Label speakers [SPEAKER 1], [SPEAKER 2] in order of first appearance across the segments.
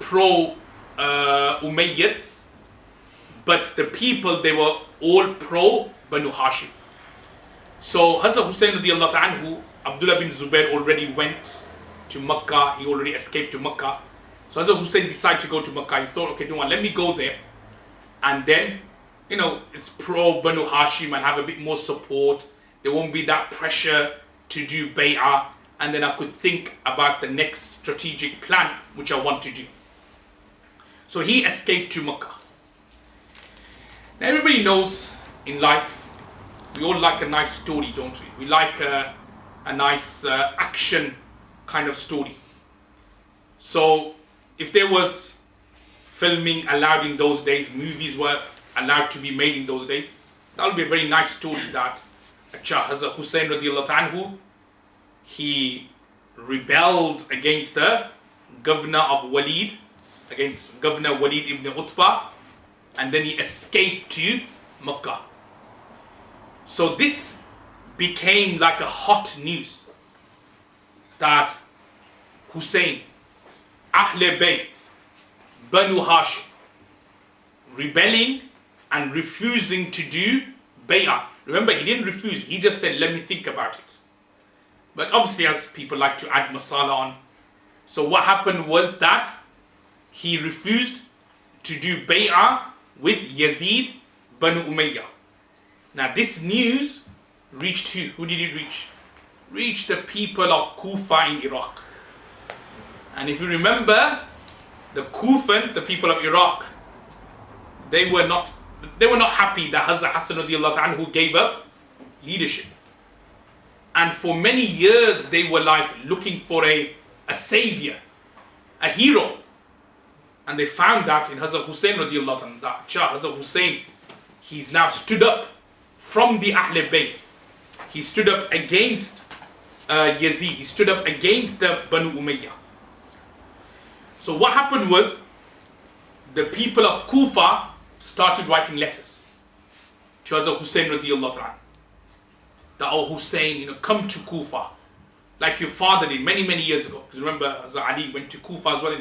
[SPEAKER 1] pro Umayyads, but the people, they were all pro Banu Hashim. So Hazrat Hussein radiAllahu anhu, Abdullah bin Zubair already went to Makkah, he already escaped to Makkah. So Hazrat Hussein decided to go to Makkah. He thought, okay, let me go there, and then, it's pro Banu Hashim and have a bit more support. There won't be that pressure to do bay'ah, and then I could think about the next strategic plan which I want to do. So he escaped to Makkah. Now everybody knows in life, we all like a nice story, don't we? We like a nice action kind of story. So if there was filming allowed in those days, movies were allowed to be made in those days, that would be a very nice story that Hazrat Hussein radiallahu anhu, he rebelled against the governor of Walid, against Governor Walid ibn Utbah, and then he escaped to Makkah. So this became like a hot news that Hussein, Ahle Bayt, Banu Hashim, rebelling and refusing to do bay'ah. Remember, he didn't refuse, he just said, let me think about it. But obviously, as people like to add masala on, so what happened was that he refused to do bay'ah with Yazid Banu Umayyah. Now this news reached who? Who did it reach? Reached the people of Kufa in Iraq. And if you remember, the Kufans, the people of Iraq, they were not happy that Hazrat Hassan radiallahu anhu gave up leadership. And for many years they were like looking for a savior, a hero. And they found that in Hazrat Hussein radiallahu anhu, that Hazrat Hussein, he's now stood up from the Ahl Bayt. He stood up against Yazid. He stood up against the Banu Umayyah. So what happened was, the people of Kufa started writing letters to Hazrat Hussein radiallahu anhu. That, oh Hussein, come to Kufa, like your father did many, many years ago. Because remember, Hazrat Ali went to Kufa as well.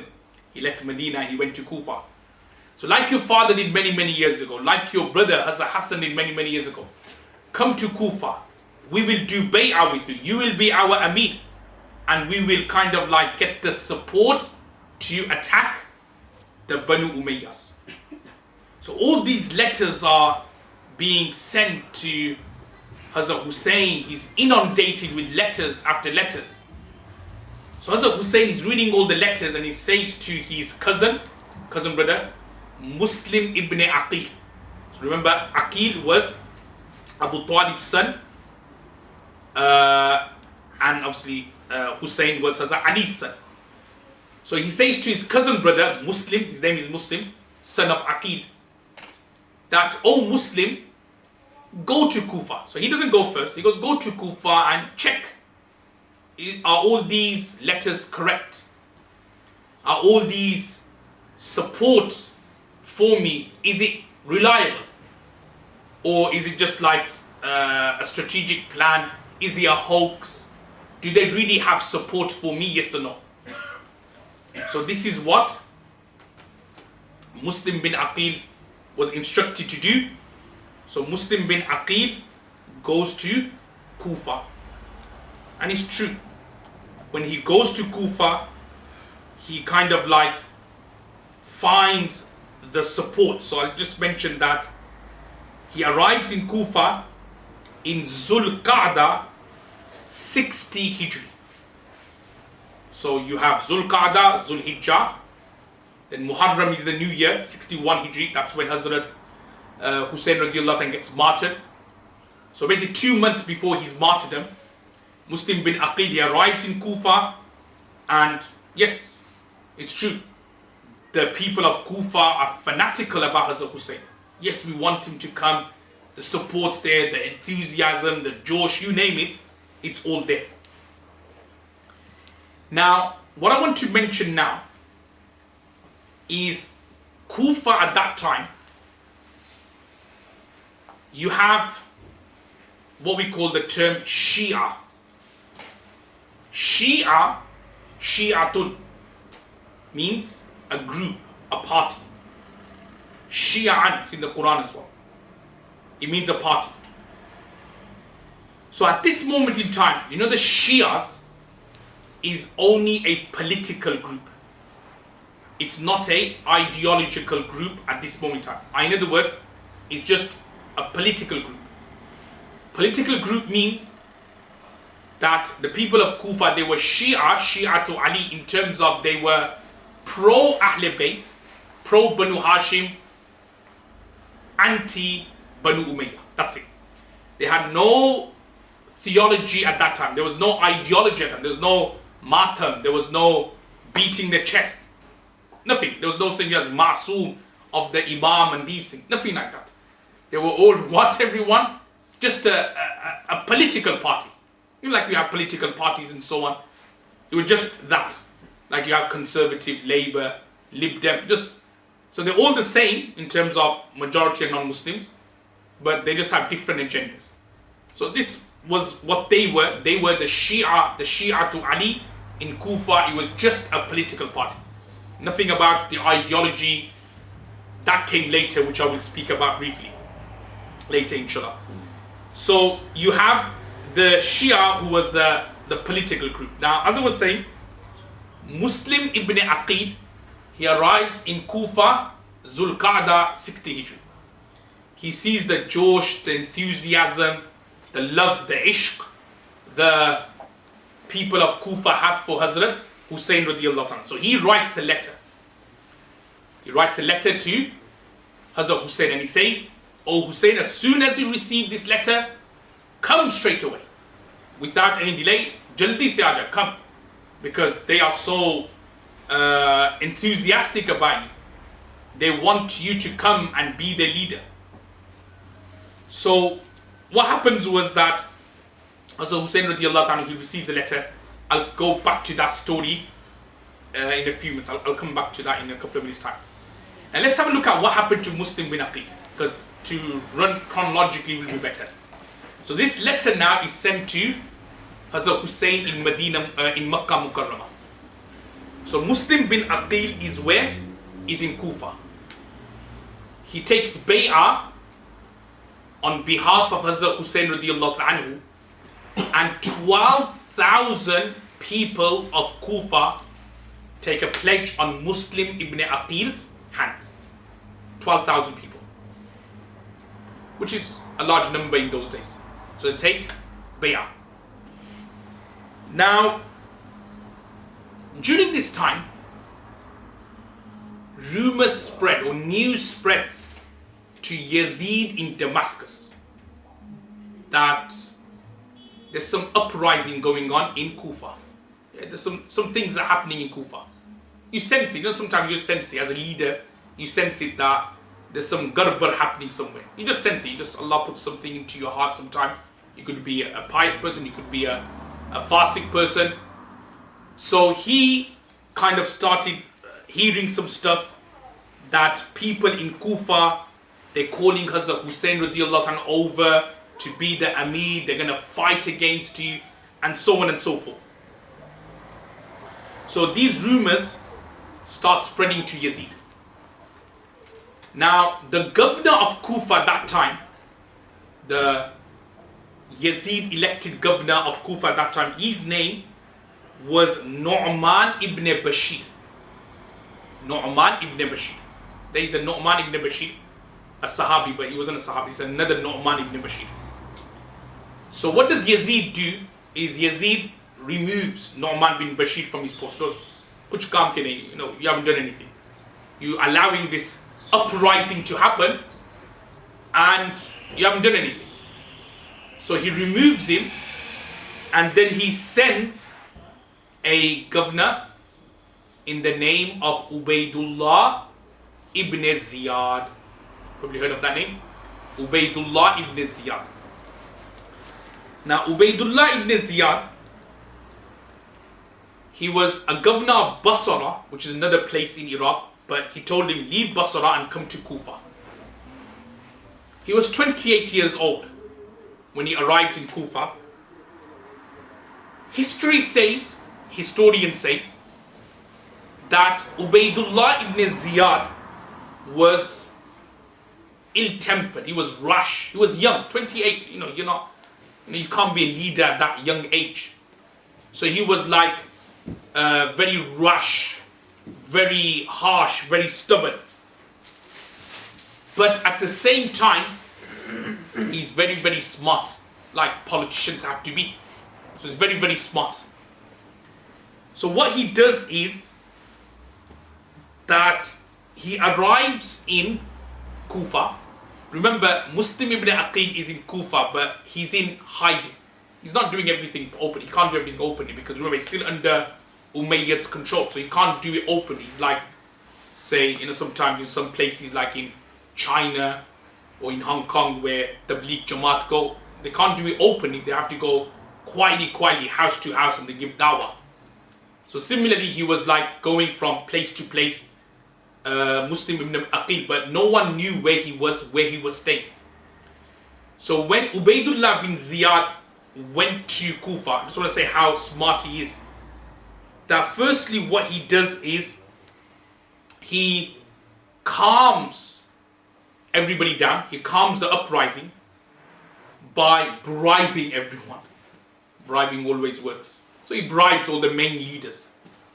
[SPEAKER 1] He left Medina, he went to Kufa. So like your father did many, many years ago, like your brother Hazrat Hassan did many, many years ago, come to Kufa. We will do bay'ah with you. You will be our Amir. And we will kind of like get the support to attack the Banu Umayyas. So all these letters are being sent to Hazrat Hussein. He's inundated with letters after letters. So Hazrat Hussein is reading all the letters, and he says to his cousin brother, Muslim ibn Aqil. So remember, Aqil was Abu Talib's son, and obviously Hussein was Hazrat Ali's son. So he says to his cousin brother, Muslim, his name is Muslim, son of Aqil, that, oh Muslim, go to Kufa. So he doesn't go first, he goes, go to Kufa and check. Are all these letters correct? Are all these support for me, is it reliable? Or is it just like a strategic plan? Is it a hoax? Do they really have support for me, yes or no? So this is what Muslim bin Aqil was instructed to do. So Muslim bin Aqil goes to Kufa. And it's true. When he goes to Kufa, he kind of like finds the support. So I'll just mention that he arrives in Kufa in Zul Qa'dah 60 Hijri. So you have Zul Qa'dah, Zul Hijjah, then Muharram is the new year, 61 Hijri. That's when Hazrat Hussein radiallahu anhu gets martyred. So basically 2 months before his martyrdom, Muslim bin Aqil, he arrives in Kufa, and yes, it's true. The people of Kufa are fanatical about Hazrat Hussein. Yes, we want him to come. The support's there, the enthusiasm, the josh, you name it, it's all there. Now, what I want to mention now is Kufa at that time, you have what we call the term Shia. Shi'atun means a group, a party. Shi'an, it's in the Quran as well. It means a party. So at this moment in time, you know, the Shias is only a political group. It's not a ideological group at this moment in time. In other words, it's just a political group. Political group means that the people of Kufa, they were Shia to Ali, in terms of they were pro Ahl Bayt, pro Banu Hashim, anti Banu Umayyah. That's it. They had no theology at that time. There was no ideology at that time. There was no matam. There was no beating the chest. Nothing. There was no thing as Ma'soom of the Imam and these things. Nothing like that. They were all what, everyone? Just a political party. You know, like you have political parties and so on. It was just that. Like you have Conservative, Labour, Lib Dem. Just, so they're all the same in terms of majority and non-Muslims, but they just have different agendas. So this was what they were. They were the Shia to Ali in Kufa. It was just a political party. Nothing about the ideology. That came later, which I will speak about briefly later, inshallah. So you have the Shia, who was the political group. Now, as I was saying, Muslim ibn Aqil, he arrives in Kufa, Zulqa'dah 60 Hijri. He sees the josh, the enthusiasm, the love, the ishq, the people of Kufa have for Hazrat Hussein radiAllahu anhu. So he writes a letter. He writes a letter to Hazrat Hussein, and he says, "O Hussein, as soon as you receive this letter, come straight away. Without any delay, jaldi se aaja, come." Because they are so enthusiastic about you. They want you to come and be the leader. So what happens was that Hazrat Hussein radiallahu anhu, he received the letter. I'll go back to that story in a few minutes. I'll come back to that in a couple of minutes time. And let's have a look at what happened to Muslim bin Aqil, because to run chronologically will be better. So this letter now is sent to Hazrat Hussein in Medina, in Makkah Mukarramah. So Muslim bin Aqil is where? Is in Kufa. He takes bay'ah on behalf of Hazrat Hussein radiallahu anhu, and 12,000 people of Kufa take a pledge on Muslim ibn Aqil's hands. 12,000 people, which is a large number in those days. So they take bay'ah. Now, during this time, rumors spread, or news spreads to Yazid in Damascus that there's some uprising going on in Kufa. Yeah, there's some things that are happening in Kufa. You sense it, you know, sometimes you sense it as a leader, you sense it that there's some garbar happening somewhere. You just sense it, Allah puts something into your heart sometimes. You could be a pious person, you could be a fasik person. So he kind of started hearing some stuff that people in Kufa, they're calling Hazrat Hussein radiallahu anhu over to be the Amir, they're going to fight against you, and so on and so forth. So these rumors start spreading to Yazid. Now, the governor of Kufa at that time, the Yazid elected governor of Kufa at that time, his name was Nu'man ibn Bashir. Nu'man ibn Bashir. There is a Nu'man ibn Bashir, a Sahabi, but he wasn't a Sahabi, it's another Nu'man ibn Bashir. So what does Yazid do? Is Yazid removes Nu'man bin Bashir from his post. Goes, kuch kaam ke nahi, you haven't done anything. You allowing this uprising to happen, and you haven't done anything. So he removes him, and then he sends a governor in the name of Ubaydullah ibn Ziyad. Probably heard of that name? Ubaydullah ibn Ziyad. Now, Ubaydullah ibn Ziyad, he was a governor of Basra, which is another place in Iraq, but he told him, leave Basra and come to Kufa. He was 28 years old when he arrived in Kufa. History says, historians say, that Ubaydullah ibn Ziyad was ill-tempered, he was rash, he was young, 28, you can't be a leader at that young age. So he was like very rash, very harsh, very stubborn. But at the same time, he's very, very smart, like politicians have to be. So he's very, very smart. So what he does is that he arrives in Kufa. Remember, Muslim ibn Aqil is in Kufa, but he's in hiding. He's not doing everything open. He can't do everything openly because remember, he's still under Umayyad's control. So he can't do it openly. He's like, say, sometimes in some places like in China or in Hong Kong where the Tabligh Jamaat go, they can't do it openly. They have to go quietly, house to house, and they give dawah. So similarly, he was like going from place to place, Muslim ibn Aqil, but no one knew where he was staying. So when Ubaydullah bin Ziyad went to Kufa, I just want to say how smart he is. That firstly, what he does is he calms everybody down. He calms the uprising by bribing everyone. Bribing always works. So he bribes all the main leaders.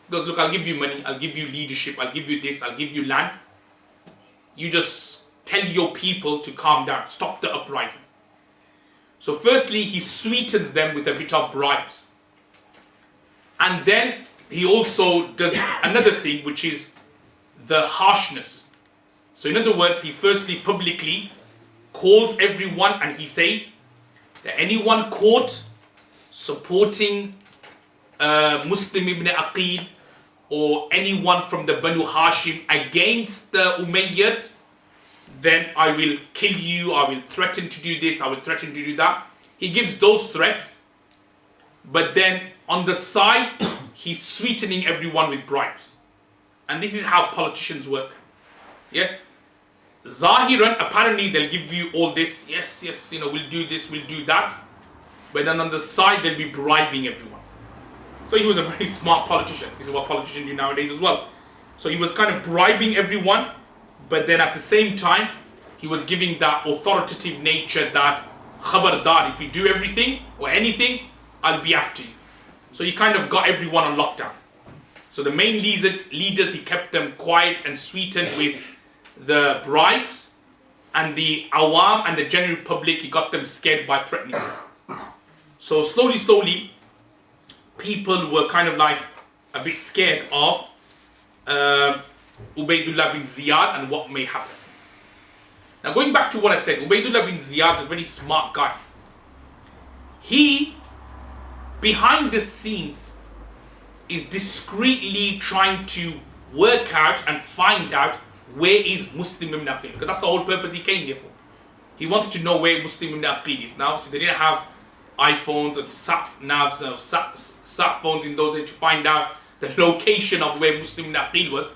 [SPEAKER 1] He goes, look, I'll give you money, I'll give you leadership, I'll give you this, I'll give you land. You just tell your people to calm down, stop the uprising. So firstly, he sweetens them with a bit of bribes. And then he also does another thing, which is the harshness. So in other words, he firstly publicly calls everyone and he says that anyone caught supporting Muslim ibn Aqil or anyone from the Banu Hashim against the Umayyads, then I will kill you, I will threaten to do this, I will threaten to do that. He gives those threats, but then on the side, he's sweetening everyone with bribes. And this is how politicians work. Yeah? Zahiran, apparently they'll give you all this, yes, we'll do this, we'll do that. But then on the side, they'll be bribing everyone. So he was a very smart politician. This is what politicians do nowadays as well. So he was kind of bribing everyone, but then at the same time, he was giving that authoritative nature that khabardar, if you do everything or anything, I'll be after you. So he kind of got everyone on lockdown. So the main leaders, he kept them quiet and sweetened with the bribes, and the awam and the general public, he got them scared by threatening them. So slowly, people were kind of like a bit scared of Ubaydullah bin Ziyad and what may happen. Now going back to what I said, Ubaydullah bin Ziyad is a very smart guy. He, behind the scenes, is discreetly trying to work out and find out where is Muslim ibn Aqil, because that's the whole purpose he came here for. He wants to know where Muslim ibn Aqil is. Now obviously they didn't have iPhones and sat phones in those days to find out the location of where Muslim ibn Aqil was,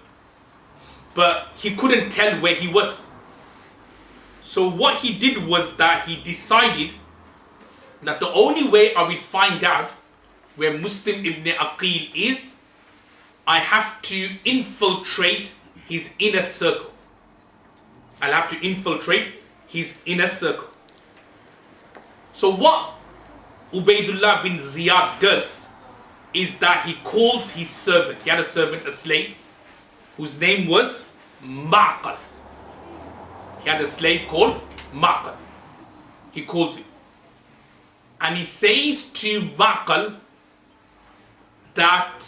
[SPEAKER 1] but he couldn't tell where he was. So what he did was that he decided that the only way I will find out where Muslim ibn Aqil is, I have to infiltrate his inner circle. I'll have to infiltrate his inner circle. So what Ubaydullah bin Ziyad does is that he calls his servant. He had a servant, a slave, whose name was Ma'qal. He had a slave called Ma'qal. He calls him. And he says to Ma'qal that,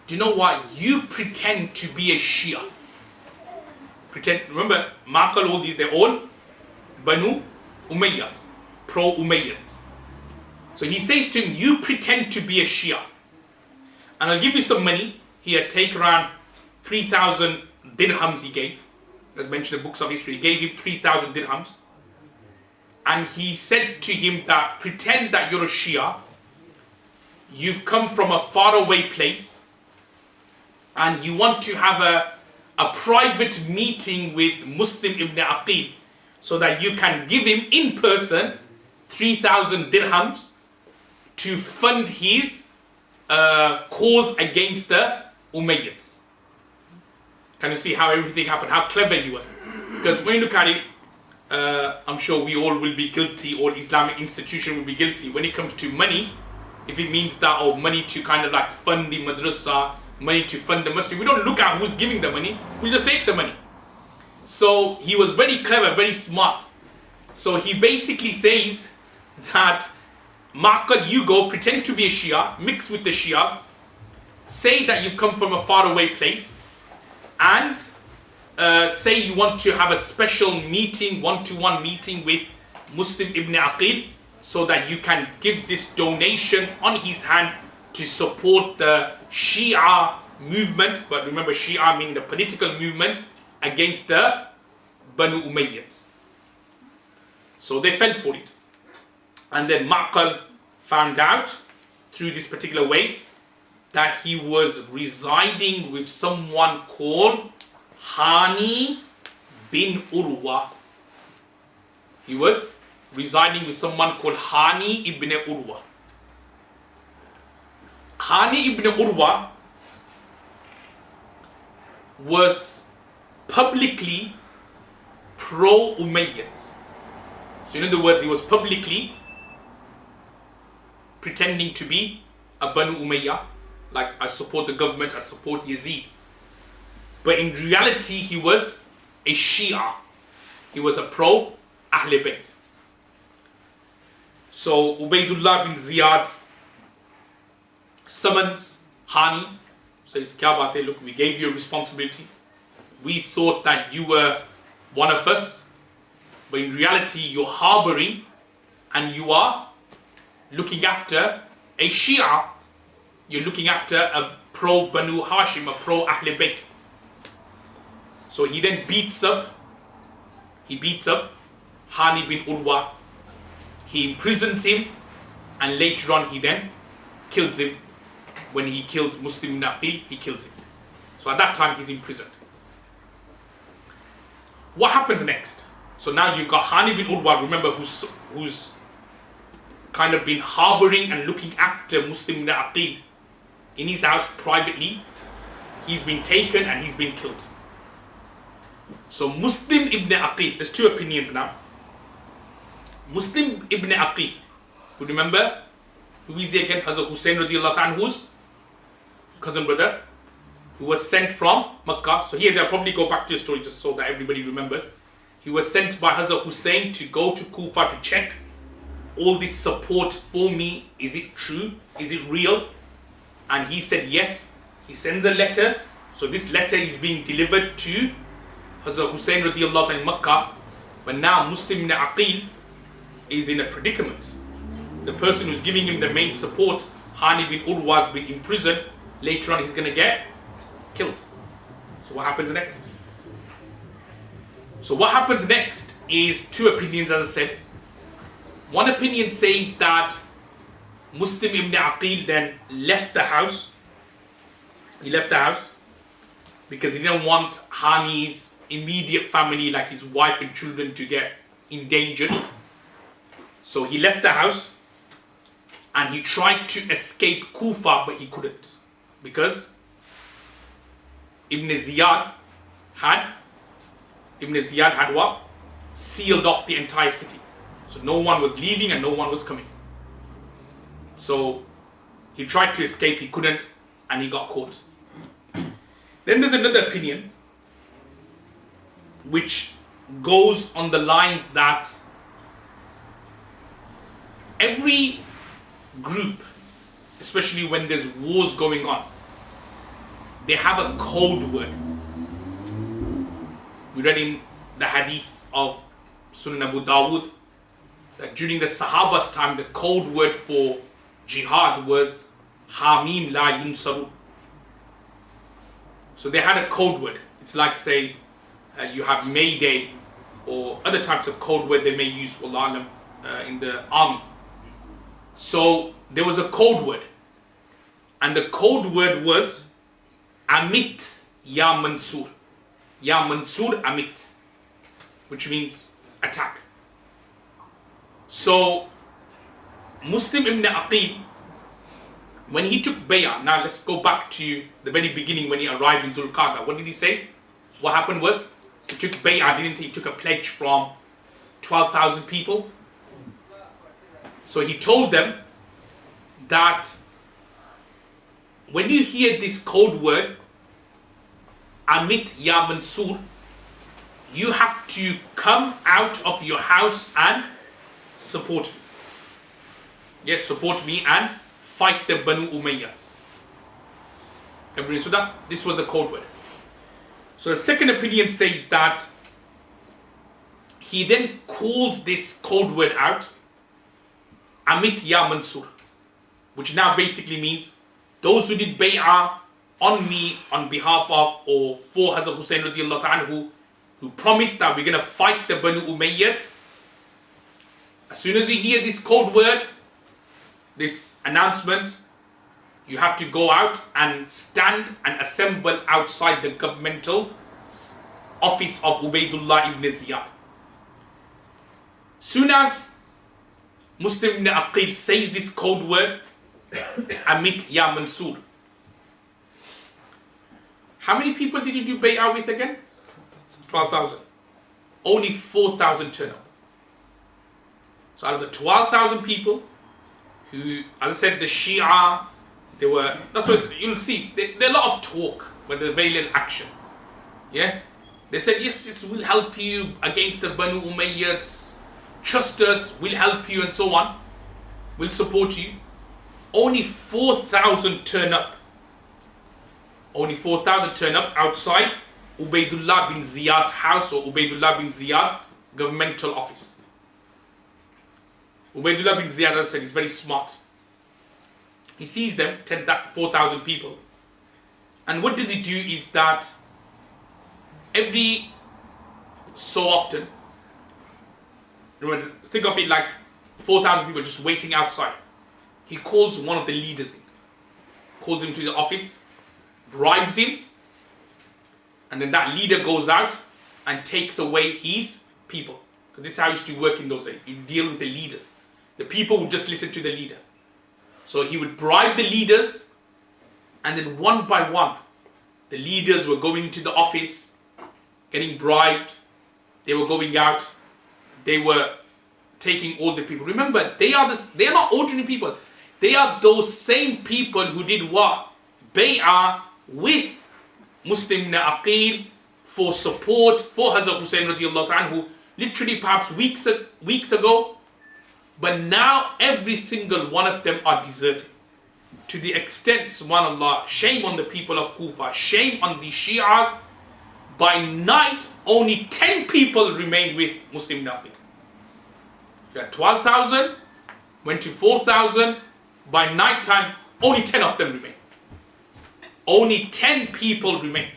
[SPEAKER 1] do you know what? You pretend to be a Shia. Remember, Ma'qal, all these, they're all Banu Umayyas, pro-Umayyads. So he says to him, you pretend to be a Shia. And I'll give you some money. Here, take around 3,000 dirhams he gave. As mentioned in books of history, he gave him 3,000 dirhams. And he said to him that, pretend that you're a Shia. You've come from a faraway place. And you want to have a private meeting with Muslim ibn Aqil so that you can give him in person 3,000 dirhams to fund his cause against the Umayyads. Can you see how everything happened? How clever he was? Because when you look at it, I'm sure we all will be guilty, or Islamic institution will be guilty when it comes to money. If it means that, or money to kind of like fund the madrasa, money to fund the masjid, we don't look at who's giving the money, we just take the money. So he was very clever, very smart. So he basically says that Ma'qal, you go, pretend to be a Shia, mix with the Shias, say that you've come from a faraway place, and say you want to have a special meeting, one-to-one meeting with Muslim ibn Aqil, so that you can give this donation on his hand to support the Shia movement. But remember, Shia meaning the political movement against the Banu Umayyads. So they fell for it. And then Ma'qal found out through this particular way that he was residing with someone called Hani bin Urwa. He was residing with someone called Hani ibn Urwa. Hani ibn Urwa was publicly pro-Umayyad. So in other words, he was publicly pretending to be a Banu Umayyah, like I support the government, I support Yazid. But in reality, he was a Shia. He was a pro-Ahl Bayt. So Ubaydullah bin Ziyad summons Hani, says, Kya baat hai? Look, we gave you a responsibility. We thought that you were one of us, but in reality, you're harboring and you are looking after a Shia. You're looking after a pro-Banu Hashim, a pro-Ahl Bayt. So he then beats up Hani bin Urwa. He imprisons him, and later on he then kills him. When he kills Muslim ibn Aqil, he kills him. So at that time he's imprisoned. What happens next? So now you've got Hani bin Urwa, remember, who's kind of been harboring and looking after Muslim ibn Aqil in his house privately. He's been taken and he's been killed. So Muslim ibn Aqil, there's two opinions now. Muslim ibn Aqil, who remember, who is he again? Hazrat Hussein radiAllahu anhu's cousin brother, who was sent from Makkah. So here they'll probably go back to the story just so that everybody remembers. He was sent by Hazrat Hussein to go to Kufa to check all this support for me. Is it true? Is it real? And he said yes. He sends a letter. So this letter is being delivered to Hazrat Hussein radiallahu anhu in Makkah. But now Muslim ibn Aqil is in a predicament. The person who's giving him the main support, Hani bin Urwa, has been imprisoned. Later on he's going to get killed. So what happens next? So what happens next is two opinions, as I said. One opinion says that Muslim ibn Aqil then left the house. He left the house because he didn't want Hani's immediate family, like his wife and children, to get endangered. So he left the house and he tried to escape Kufa, but he couldn't, because Ibn Ziyad had what? Sealed off the entire city. So no one was leaving and no one was coming. So he tried to escape, he couldn't, and he got caught. Then there's another opinion which goes on the lines that every group, especially when there's wars going on, they have a code word. We read in the hadith of Sunan Abu Dawud that during the Sahaba's time, the code word for jihad was Hamim la yunsaru. So they had a code word. It's like, say, you have Mayday or other types of code word they may use in the army. So there was a code word, and the code word was Amit Ya Mansur. Ya Mansur Amit, which means attack. So Muslim ibn Aqil, when he took bay'ah, now let's go back to the very beginning when he arrived in Zulqa'dah. What did he say? what happened was, he took bay'ah, didn't he? He took a pledge from 12,000 people. So he told them that when you hear this code word, Amit Ya Mansur, you have to come out of your house and support me. Yes, support me and fight the Banu Umayyads. Everybody, so that this was the code word. So the second opinion says that he then calls this code word out, Amit Ya Mansur, which now basically means those who did bay'ah on me on behalf of or for Hazrat Hussein radiAllahu anhu, who promised that we're going to fight the Banu Umayyads. As soon as you hear this code word, this announcement, you have to go out and stand and assemble outside the governmental office of Ubayd Allah ibn Ziyad. Soon as Muslim ibn Aqil says this code word, Amit Ya Mansur, how many people did you do bay'ah with again? 12,000. Only 4,000 turn up. So out of the 12,000 people who, as I said, the Shia, they were, that's what you'll see, there are a lot of talk, but there's very little action. Yeah? They said, yes, this will help you against the Banu Umayyads, trust us, we'll help you and so on, we'll support you. Only 4,000 turn up. Only 4,000 turn up outside Ubaydullah bin Ziyad's house or Ubaydullah bin Ziyad's governmental office. Ubaydullah bin Ziyad, as I said, is very smart. He sees them, 4,000 people. And what does he do is that every so often, remember, think of it like 4,000 people just waiting outside. He calls one of the leaders in, calls him to the office, bribes him, and then that leader goes out and takes away his people. Because this is how it used to work in those days. You deal with the leaders. The people would just listen to the leader. So he would bribe the leaders, and then one by one, the leaders were going to the office, getting bribed, they were going out, they were taking all the people. Remember, they are not ordinary people. They are those same people who did what? Bay'ah with Muslim ibn Aqil for support for Hazrat Hussein radiallahu anhu, literally perhaps weeks ago. But now every single one of them are deserting. To the extent, subhanAllah, shame on the people of Kufa, shame on the Shi'as. By night, only 10 people remain with Muslim ibn Aqil. You had 12,000, went to 4,000. By night time, only 10 of them remain. Only 10 people remain.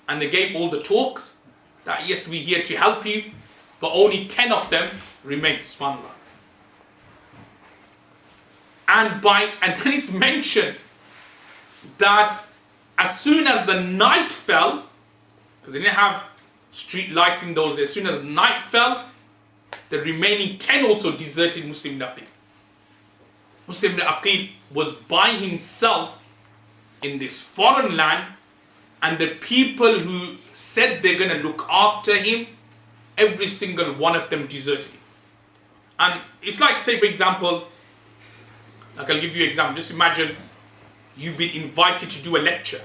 [SPEAKER 1] And they gave all the talks that yes, we're here to help you, but only 10 of them remain, subhanAllah. And then it's mentioned that as soon as the night fell, because they didn't have street lights in those days, as soon as night fell, the remaining 10 also deserted Muslim ibn Aqil. Muslim ibn Aqil was by himself in this foreign land, and the people who said they're going to look after him, every single one of them deserted him. And it's like, say for example, like I'll give you an example. Just imagine you've been invited to do a lecture.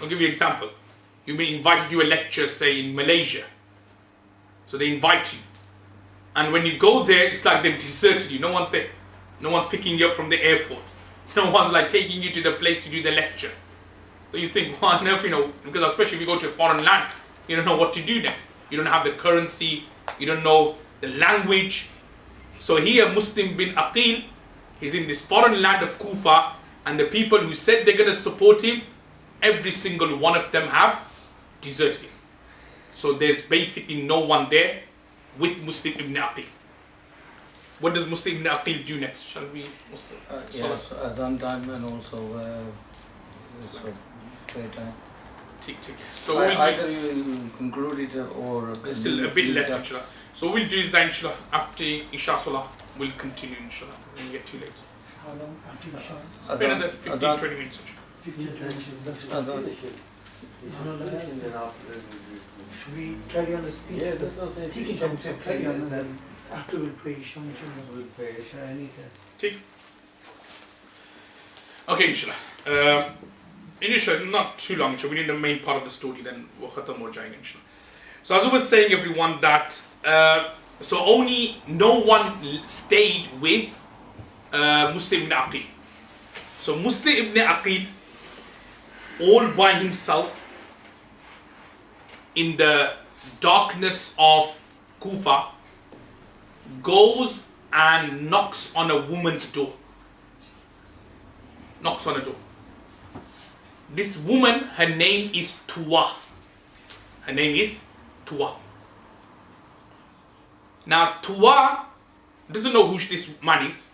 [SPEAKER 1] I'll give you an example. You've been invited to do a lecture, say in Malaysia. So they invite you. And when you go there, it's like they've deserted you. No one's there. No one's picking you up from the airport. No one's like taking you to the place to do the lecture. So you think, well, on earth, because especially if you go to a foreign land, you don't know what to do next. You don't have the currency. You don't know the language. So here, Muslim bin Aqil, he's in this foreign land of Kufa, and the people who said they're going to support him, every single one of them have deserted him. So there's basically no one there with Muslim ibn Aqil. What does Muslim ibn Aqil do next? Shall we?
[SPEAKER 2] Yes, Azan time and also prayer time.
[SPEAKER 1] Tick. So
[SPEAKER 2] either you conclude it or...
[SPEAKER 1] There's still a bit left, inshallah. So what we'll do is that, inshallah, after Isha Salah, we'll continue, inshallah. It won't get too late.
[SPEAKER 3] How long after Isha?
[SPEAKER 1] Another 15-20 minutes.
[SPEAKER 3] 15-20 minutes.
[SPEAKER 2] Azan.
[SPEAKER 3] Should we carry on the speech?
[SPEAKER 2] Yeah, that's what they
[SPEAKER 3] ठीक है, हम carry on and then after we'll pray Isha, inshallah.
[SPEAKER 2] We'll pay Isha anytime.
[SPEAKER 1] Take. Okay, inshallah. Inshallah, not too long, inshallah. We're in the main part of the story, then we'll khatam more jaying, inshallah. So as I was saying, everyone, that so only no one stayed with Muslim ibn Aqil. So Muslim ibn Aqil, all by himself, in the darkness of Kufa, goes and knocks on a woman's door. Knocks on a door. This woman, her name is Tuwa. Her name is Tuwa. Now Tuwa doesn't know who this man is.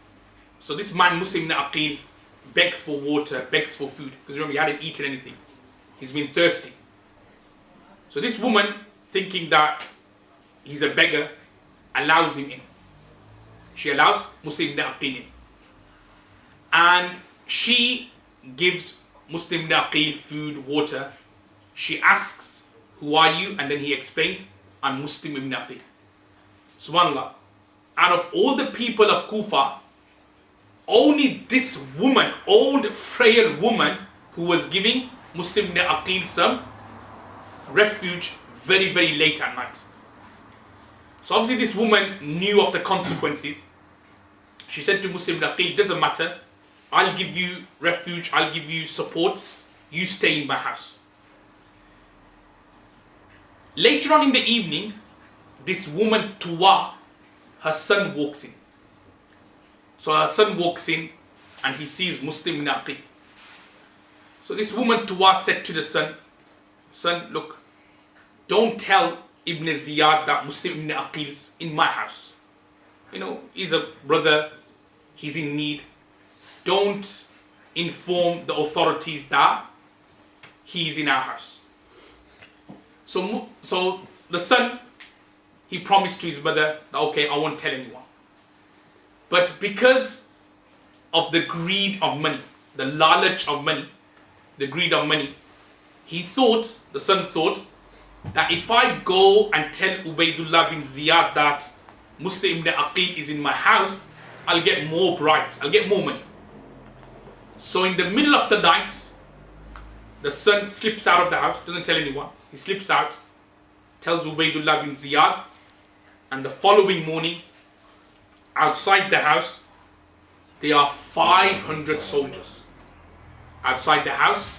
[SPEAKER 1] So this man, Muslim ibn Aqil, begs for water, begs for food. Because remember, he hadn't eaten anything. He's been thirsty. So this woman, thinking that he's a beggar, allows him in. She allows Muslim ibn Aqil in. And she gives Muslim ibn Aqil food, water. She asks, who are you? And then he explains, I'm Muslim ibn Aqil. Subhanallah. Out of all the people of Kufa, only this woman, old frail woman, who was giving Muslim ibn Aqil some refuge very, very late at night. So obviously this woman knew of the consequences. She said to Muslim ibn Aqil, doesn't matter, I'll give you refuge, I'll give you support, you stay in my house. Later on in the evening, this woman Tuwa, her son walks in. So her son walks in and he sees Muslim ibn Aqil. So this woman Tuwa said to the son, son, look, don't tell Ibn Ziyad that Muslim ibn Aqil's in my house. You know, he's a brother, he's in need. Don't inform the authorities that he's in our house. So the son, he promised to his brother that, okay, I won't tell anyone. But because of the greed of money, the lalach of money, the greed of money, he thought, the son thought, that if I go and tell Ubaydullah bin Ziyad that Muslim ibn Aqil is in my house, I'll get more bribes, I'll get more money. So in the middle of the night, the son slips out of the house, doesn't tell anyone. He slips out, tells Ubaydullah bin Ziyad, and the following morning, outside the house, there are 500 soldiers. Outside the house,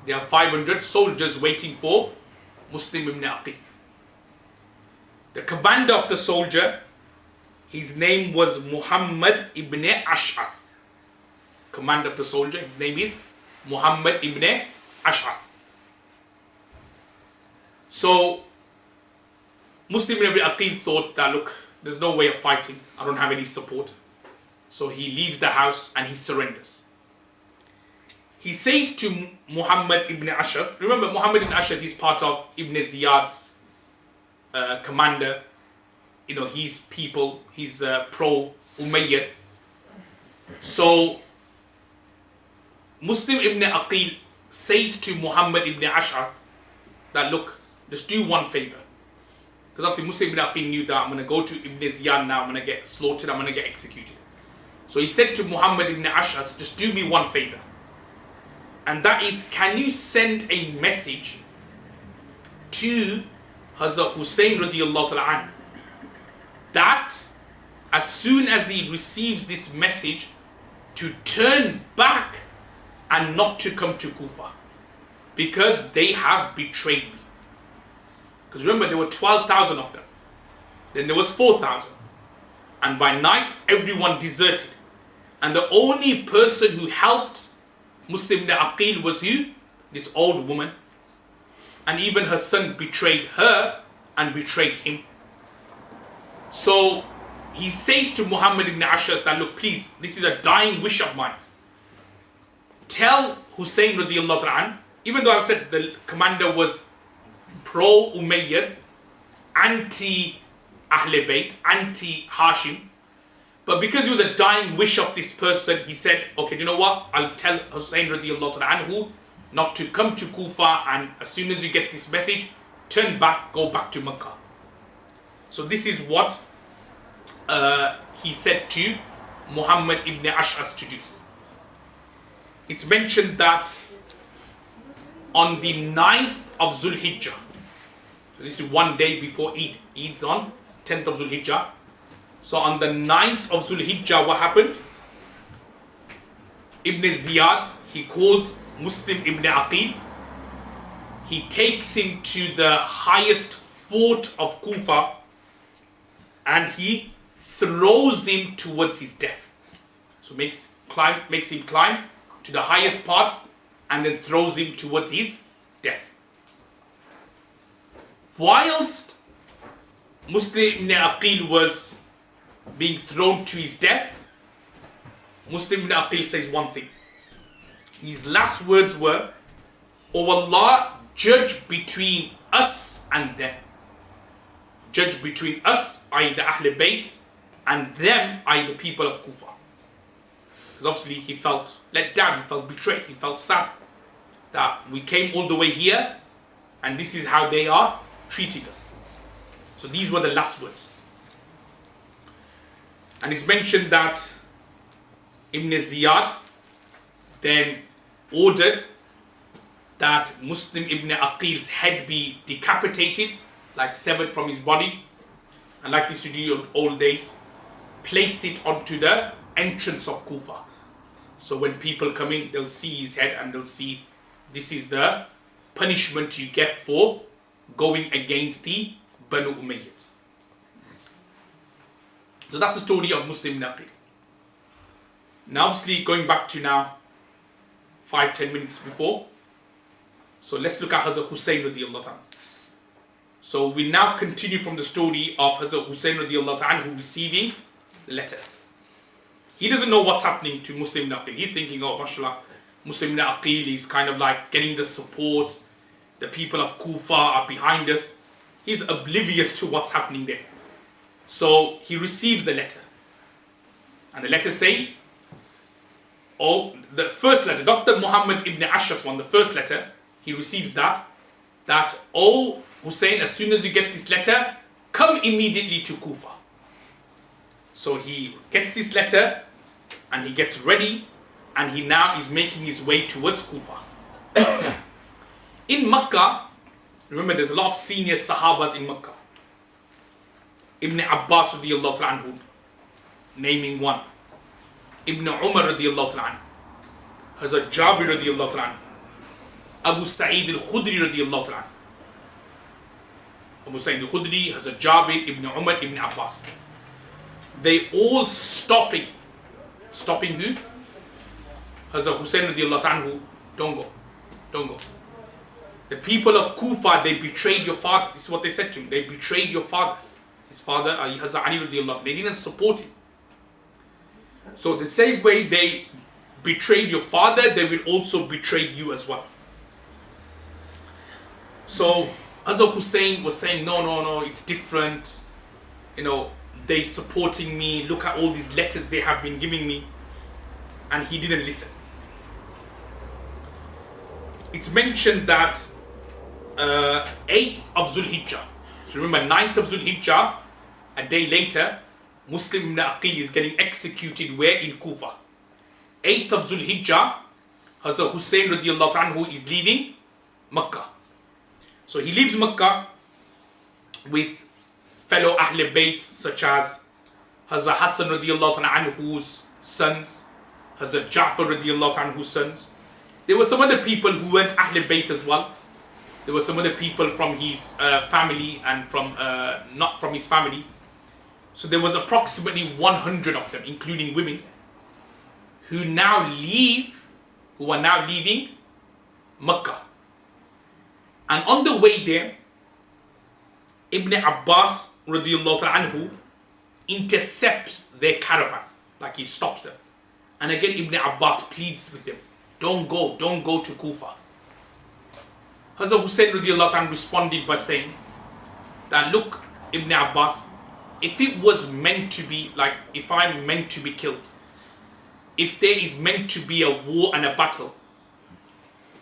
[SPEAKER 1] there are 500 soldiers waiting for Muslim ibn Aqil. The commander of the soldier, his name was Muhammad ibn Ash'ath. Commander of the soldier, his name is Muhammad ibn Ash'ath. So Muslim ibn Aqil thought that, look, there's no way of fighting, I don't have any support. So he leaves the house and he surrenders. He says to Muhammad ibn Ash'ath, remember Muhammad ibn Ash'ath is part of Ibn Ziyad's commander, you know, his people, he's pro-Umayyad. So Muslim ibn Aqil says to Muhammad ibn Ash'ath that, look, just do one favor. Because obviously Muslim ibn Aqil knew that I'm going to go to Ibn Ziyad now, I'm going to get slaughtered, I'm going to get executed. So he said to Muhammad ibn Ash'ath, just do me one favor. And that is, can you send a message to Hazrat Hussein radiAllahu anhu, that as soon as he receives this message, to turn back and not to come to Kufa, because they have betrayed me. Because remember, there were 12,000 of them. Then there was 4,000. And by night, everyone deserted. And the only person who helped Muslim ibn Aqil was who? This old woman. And even her son betrayed her and betrayed him. So he says to Muhammad ibn Ash'ath that, look, please, this is a dying wish of mine. Tell Hussein radiallahu anhu, even though I said the commander was pro-Umayyad, anti-Ahl Bayt, anti-Hashim, but because it was a dying wish of this person, he said, okay, do you know what? I'll tell Hussein radiallahu anhu not to come to Kufa, and as soon as you get this message, turn back, go back to Mecca. So this is what he said to Muhammad ibn Ash'as to do. It's mentioned that on the 9th of Zulhijjah, so this is one day before Eid, Eid's on 10th of Zulhijjah. So on the 9th of Zulhijjah, what happened? Ibn Ziyad, he calls Muslim ibn Aqil. He takes him to the highest fort of Kufa and he throws him towards his death. So makes him climb to the highest part and then throws him towards his death. Whilst Muslim ibn Aqil was being thrown to his death, Muslim ibn Aqil says one thing. His last words were, "O Allah, judge between us and them." Judge between us, i.e. the Ahl Bayt, and them, i.e. the people of Kufa. Because obviously he felt let down, he felt betrayed, he felt sad that we came all the way here and this is how they are treating us. So these were the last words. And it's mentioned that Ibn Ziyad then ordered that Muslim ibn Aqil's head be decapitated, like severed from his body, and like this to do in old days, place it onto the entrance of Kufa. So when people come in, they'll see his head and they'll see this is the punishment you get for going against the Banu Umayyads. So that's the story of Muslim ibn Aqil. Now obviously going back to now 5-10 minutes before. So let's look at Hazrat Hussein radiallahu anhu. So we now continue from the story of Hazrat Hussein radiallahu anhu receiving the letter. He doesn't know what's happening to Muslim ibn Aqil. He's thinking, oh mashallah, Muslim ibn Aqil is kind of like getting the support. The people of Kufa are behind us. He's oblivious to what's happening there. So he receives the letter. And the letter says, oh, the first letter, Dr. Muhammad ibn Ash'as one, the first letter, he receives that, oh Hussein, as soon as you get this letter, come immediately to Kufa. So he gets this letter and he gets ready and he now is making his way towards Kufa. In Makkah, remember there's a lot of senior Sahabas in Makkah. Ibn Abbas radiallahu anhu, naming one. Ibn Umar radiallahu anhu. Hazrat Jabir radiallahu anhu. Abu Sa'id al-Khudri radiallahu anhu. Abu Sa'id al-Khudri, Hazrat Jabir, Ibn Umar, Ibn Abbas. They all stopping. Stopping who? Hazrat Hussein radiallahu anhu, don't go. Don't go. The people of Kufa, they betrayed your father. This is what they said to him. They betrayed your father. His father, Hazrat Ali radiallahu anhu. They didn't support him. So the same way they betrayed your father, they will also betray you as well. So Hazrat Hussein was saying, no, it's different. You know, they supporting me. Look at all these letters they have been giving me. And he didn't listen. It's mentioned that 8th of Zulhijjah. So remember, 9th of Zulhijjah, a day later, Muslim ibn Aqil is getting executed where? In Kufa. 8th of Zulhijjah, Hazrat Hussein radiallahu anhu is leaving Makkah. So he leaves Makkah with fellow Ahl Bayt such as Hazrat Hassan radiallahu anhu's sons, Hazrat Ja'far radiallahu anhu's sons. There were some other people who weren't Ahl Bayt as well. There were some other people from his family and from not from his family. So there was approximately 100 of them, including women, who are now leaving Makkah. And on the way there, Ibn Abbas radiallahu anhu intercepts their caravan, like he stops them. And again Ibn Abbas pleads with them, don't go to Kufa. Hazrat Hussein radiallahu anhu responded by saying that, look, Ibn Abbas, if it was meant to be, like if I'm meant to be killed, if there is meant to be a war and a battle,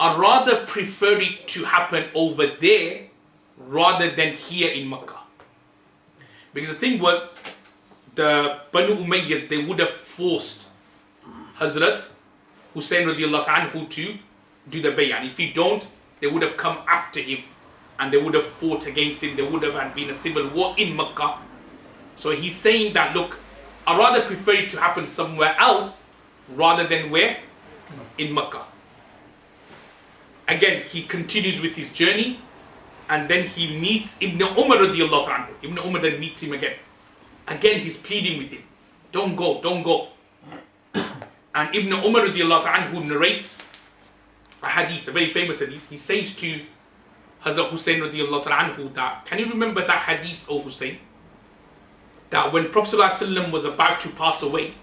[SPEAKER 1] I rather prefer it to happen over there rather than here in Makkah. Because the thing was, the Banu Umayyads, they would have forced Hazrat Hussein radiallahu anhu to do the bay'ah. And if he don't, they would have come after him and they would have fought against him. There would have been a civil war in Makkah. So he's saying that, look, I rather prefer it to happen somewhere else rather than where? In Makkah. Again, he continues with his journey and then he meets Ibn Umar radiallahu anhu. Ibn Umar then meets him again. Again, he's pleading with him. Don't go, don't go. And Ibn Umar radiallahu anhu narrates a hadith, a very famous hadith. He says to Hazrat Hussein radiallahu anhu that, can you remember that hadith, O Hussein? That when Prophet ﷺ was about to pass away,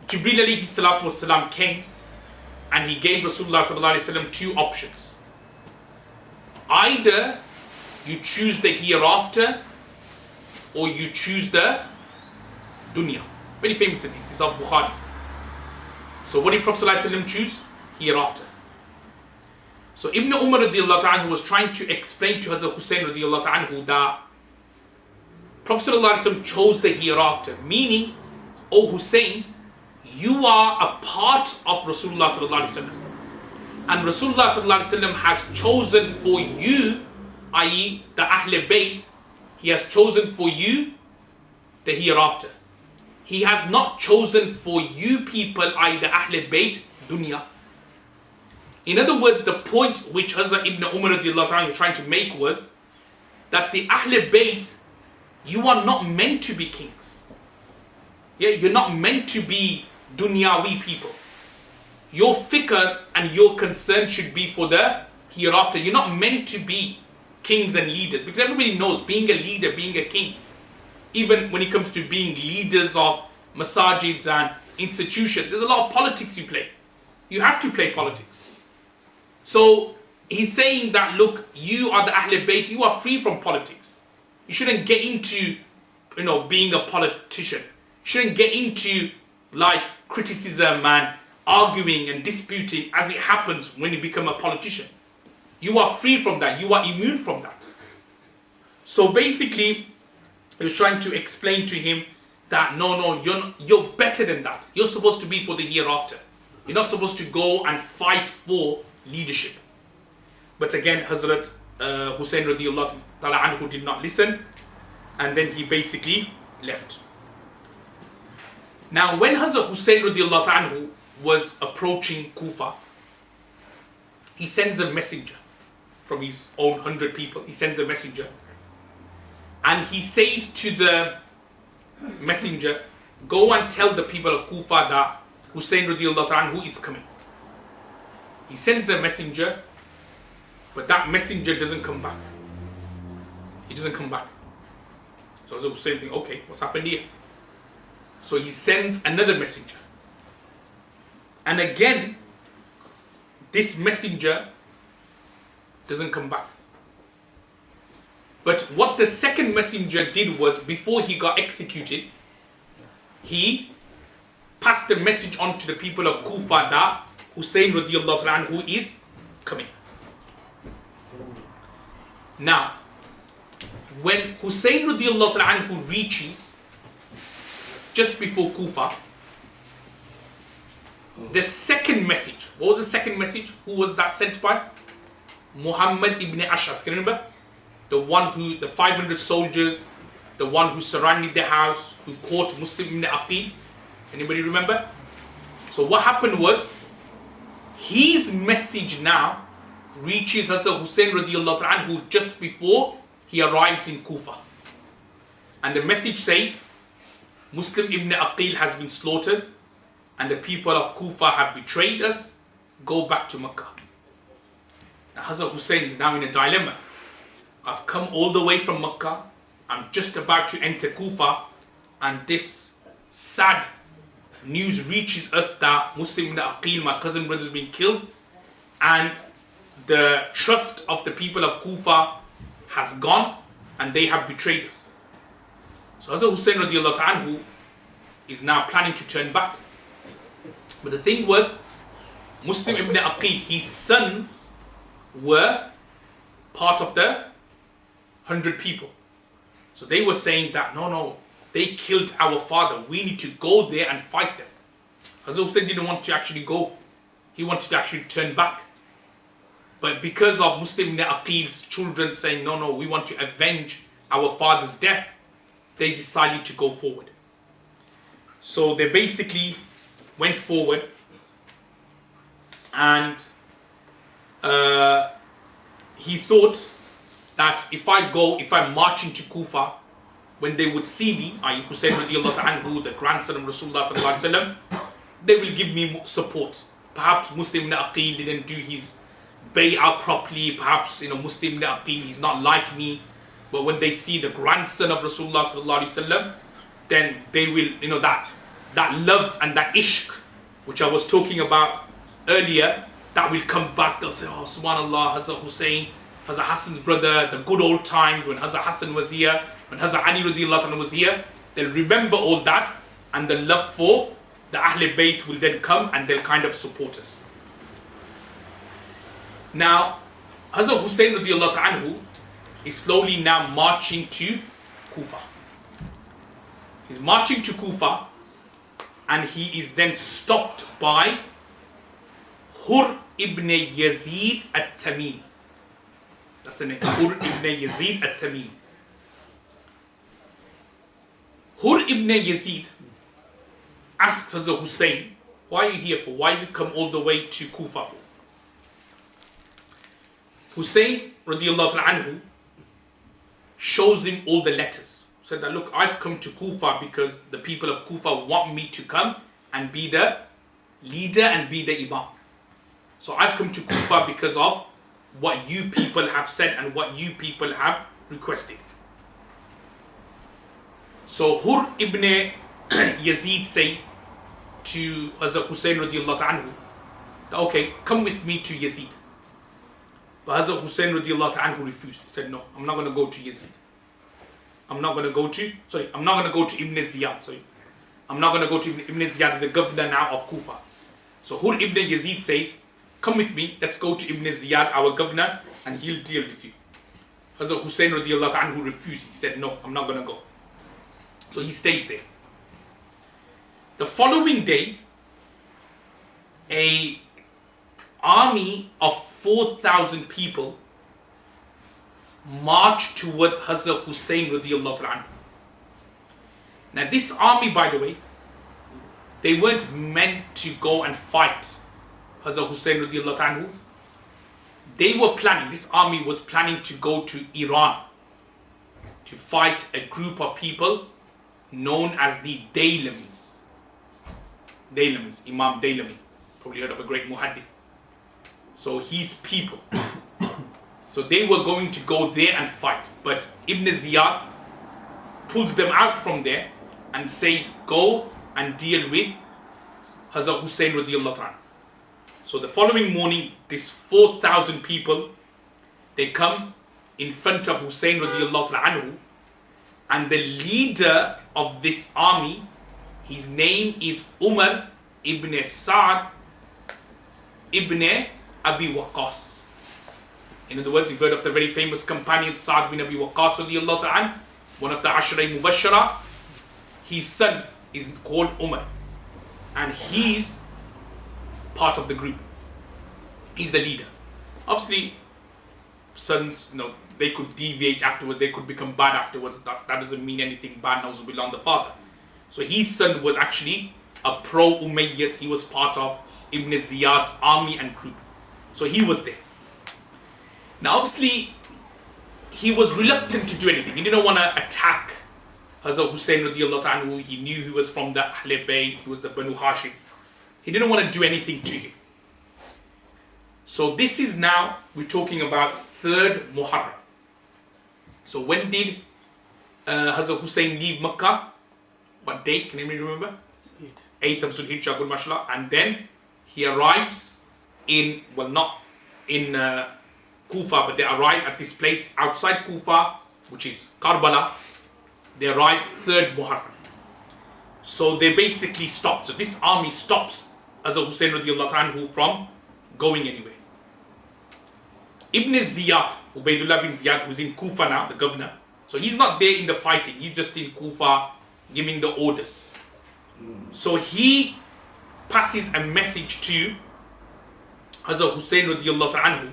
[SPEAKER 1] Jibreel alayhi salatu wasalam came and he gave Rasulullah sallallahu alayhi wasallam two options. Either you choose the hereafter or you choose the dunya. Very famous hadith, this is of Bukhari. So what did Prophet sallallahu alayhi wasallam choose? Hereafter. So Ibn Umar radiallahu anhu was trying to explain to Hazrat Hussein radiallahu anhu that Prophet sallallahu alayhi wasallam chose the hereafter, meaning, O Hussein, you are a part of Rasulullah sallallahu alaihi wasallam, and Rasulullah sallallahu alaihi wasallam has chosen for you, i.e. the Ahl Bayt, he has chosen for you the hereafter. He has not chosen for you people, i.e. the Ahl Bayt, dunya. In other words, the point which Hazrat Ibn Umar radiallahu anhu was trying to make was that the Ahl Bayt, you are not meant to be kings. Yeah, you're not meant to be dunyawi people. Your fikr and your concern should be for the hereafter. You're not meant to be kings and leaders, because everybody knows being a leader, being a king, even when it comes to being leaders of masajids and institutions, there's a lot of politics you play. You have to play politics. So he's saying that, look, you are the Ahl Bayt, you are free from politics. You shouldn't get into, being a politician. You shouldn't get into like criticism and arguing and disputing as it happens when you become a politician. You are free from that. You are immune from that. So basically, he was trying to explain to him that no, you're better than that. You're supposed to be for the hereafter. You're not supposed to go and fight for leadership. But again, Hazrat Hussein radiallahu ta'ala anhu did not listen, and then he basically left. Now, when Hazrat Hussein radiallahu anhu was approaching Kufa, he sends a messenger from his own 100 people. He sends a messenger, and he says to the messenger, go and tell the people of Kufa that Hussein radiallahu anhu is coming. He sends the messenger, but that messenger doesn't come back. He doesn't come back. So Hazrat Hussein thinks, okay, what's happened here? So he sends another messenger. And again, this messenger doesn't come back. But what the second messenger did was, before he got executed, he passed the message on to the people of Kufa that Hussein radiallahu anhu is coming. Now, when Hussein radiallahu anhu reaches just before Kufa, the second message, what was the second message? Who was that sent by? Muhammad ibn Ash'as. Can you remember? The 500 soldiers, the one who surrounded the house, who caught Muslim ibn Aqil. Anybody remember? So what happened was, his message now reaches Hazrat Hussein radiallahu anhu just before he arrives in Kufa. And the message says, Muslim ibn Aqil has been slaughtered and the people of Kufa have betrayed us. Go back to Makkah. Now Hazrat Hussein is now in a dilemma. I've come all the way from Makkah. I'm just about to enter Kufa, and this sad news reaches us that Muslim ibn Aqil, my cousin brother, has been killed, and the trust of the people of Kufa has gone and they have betrayed us. So Hazrat Hussein radiallahu anhu is now planning to turn back. But the thing was, Muslim ibn Aqil, his sons were part of the 100 people. So they were saying that, no, they killed our father. We need to go there and fight them. Hazrat Hussein didn't want to actually go. He wanted to actually turn back. But because of Muslim ibn Aqil's children saying, no, we want to avenge our father's death, they decided to go forward. So they basically went forward, and he thought that if I'm marching to Kufa, when they would see me, i.e. Hussein radiAllahu anhu, the grandson of Rasulullah sallallahu alaihi wasallam, they will give me support. Perhaps Muslim ibn Aqil didn't do his bay'ah properly, perhaps Muslim ibn Aqil, he's not like me, but when they see the grandson of Rasulullah sallallahu alaihi wasallam, then they will, that love and that ishq, which I was talking about earlier, that will come back. They'll say, oh subhanallah, Hazrat Hussein, Hazrat Hassan's brother, the good old times when Hazrat Hassan was here, when Hazrat Ali radiallahu anhu was here. They'll remember all that, and the love for the Ahl Bayt will then come and they'll kind of support us. Now, Hazrat Hussein radiallahu anhu is slowly now marching to Kufa. He's marching to Kufa, and he is then stopped by Hur ibn Yazid at-Tamimi. That's the name, Hur ibn Yazid at-Tamimi. Hur ibn Yazid asks Hazrat Hussein, why are you here for? Why have you come all the way to Kufa for? Hussein radiallahu anhu shows him all the letters. Said that, look, I've come to Kufa because the people of Kufa want me to come and be the leader and be the imam. So I've come to Kufa because of what you people have said and what you people have requested. So Hur ibn Yazid says to Hazrat Hussein radiallahu anhu, okay, come with me to Yazid. But Hazrat Hussein radiallahu anhu refused. He said, no, I'm not going to go to Yazid. I'm not going to go to Ibn Ziyad. I'm not going to go to Ibn Ziyad, is the governor now of Kufa. So Hur ibn Yazid says, come with me, let's go to Ibn Ziyad, our governor, and he'll deal with you. Hazrat Hussein radiallahu anhu refused. He said, no, I'm not going to go. So he stays there. The following day, a army of 4,000 people marched towards Hazrat Hussein radiallahu anhu. Now this army, by the way, they weren't meant to go and fight Hazrat Hussein radiallahu anhu. They were planning, this army was planning to go to Iran to fight a group of people known as the Daylamis. Imam Daylami, probably heard of a great muhaddith. So his people. So they were going to go there and fight. But Ibn Ziyad pulls them out from there and says, go and deal with Hazrat Hussein radiallahu anhu. So the following morning, this 4,000 people, they come in front of Hussein radiallahu anhu, and the leader of this army, his name is Umar ibn Sa'd ibn Abi Waqqas. In other words, you've heard of the very famous companion Sa'd bin Abi Waqqas radiallahu anhu, one of the Ashray Mubashara. His son is called Umar, and he's part of the group. He's the leader. Obviously, sons, they could deviate afterwards, they could become bad afterwards. That doesn't mean anything bad, na'uzubillah, on the father. So his son was actually a pro-Umayyad. He was part of Ibn Ziyad's army and group. So he was there. Now obviously, he was reluctant to do anything. He didn't want to attack Hazrat Hussein radiallahu anhu. He knew he was from the Ahl Bayt, he was the Banu Hashim. He didn't want to do anything to him. So this is now, we're talking about 3rd Muharram. So when did Hazrat Hussein leave Makkah? What date? Can anybody remember? 8th of Zulhijjah, good mashallah. And then he arrives in, well, not in Kufa, but they arrive at this place outside Kufa, which is Karbala. They arrive 3rd Muharram. So they basically stopped. So this army stops Hazrat Hussein radiallahu anhu from going anywhere. Ibn Ziyad, Ubaydullah bin Ziyad, who's in Kufa now, the governor. So he's not there in the fighting. He's just in Kufa giving the orders. So he passes a message to Hazrat Hussein radiallahu anhu,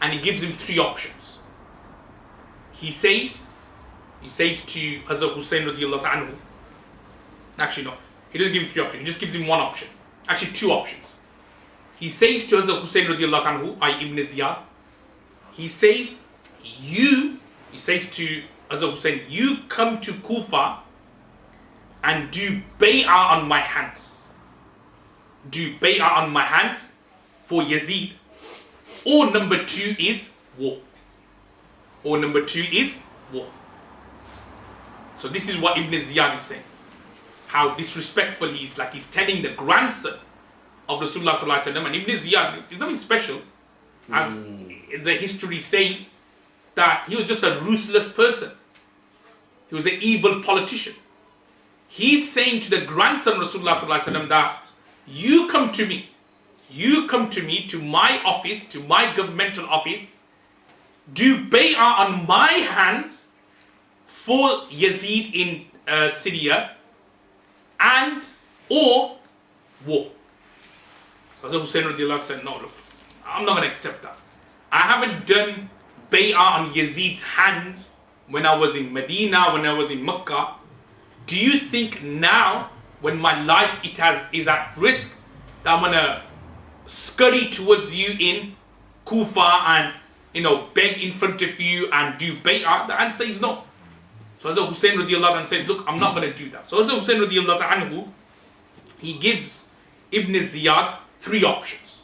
[SPEAKER 1] and he gives him three options. He says to Hazrat Hussein radiallahu anhu, actually no, he doesn't give him three options, he just gives him one option. Actually two options. He says to Hazrat Hussein radiallahu anhu, Ibn Ziyad, he says to Hazrat Hussein, you come to Kufa and do bay'ah on my hands. Do bay'ah on my hands for Yazid. Or number two is war. So this is what Ibn Ziyad is saying. How disrespectful he is, like he's telling the grandson of Rasulullah sallallahu alaihi wasallam. And Ibn Ziyad is nothing special, as the history says, that he was just a ruthless person. He was an evil politician. He's saying to the grandson of Rasulullah sallallahu alaihi wasallam that you come to me, to my office, to my governmental office, do bay'ah on my hands for Yazid in Syria, and or war. Hazrat Hussein radiallahu anhu said, no, look, I'm not going to accept that. I haven't done bay'ah on Yazid's hands when I was in Medina, when I was in Mecca. Do you think now, when my life is at risk, that I'm going to scurry towards you in Kufa and beg in front of you and do bay'ah? The answer is no. So Hazrat Hussein radiallahu anhu said, look, I'm not going to do that. So Hazrat Hussein radiallahu anhu, he gives Ibn Ziyad three options.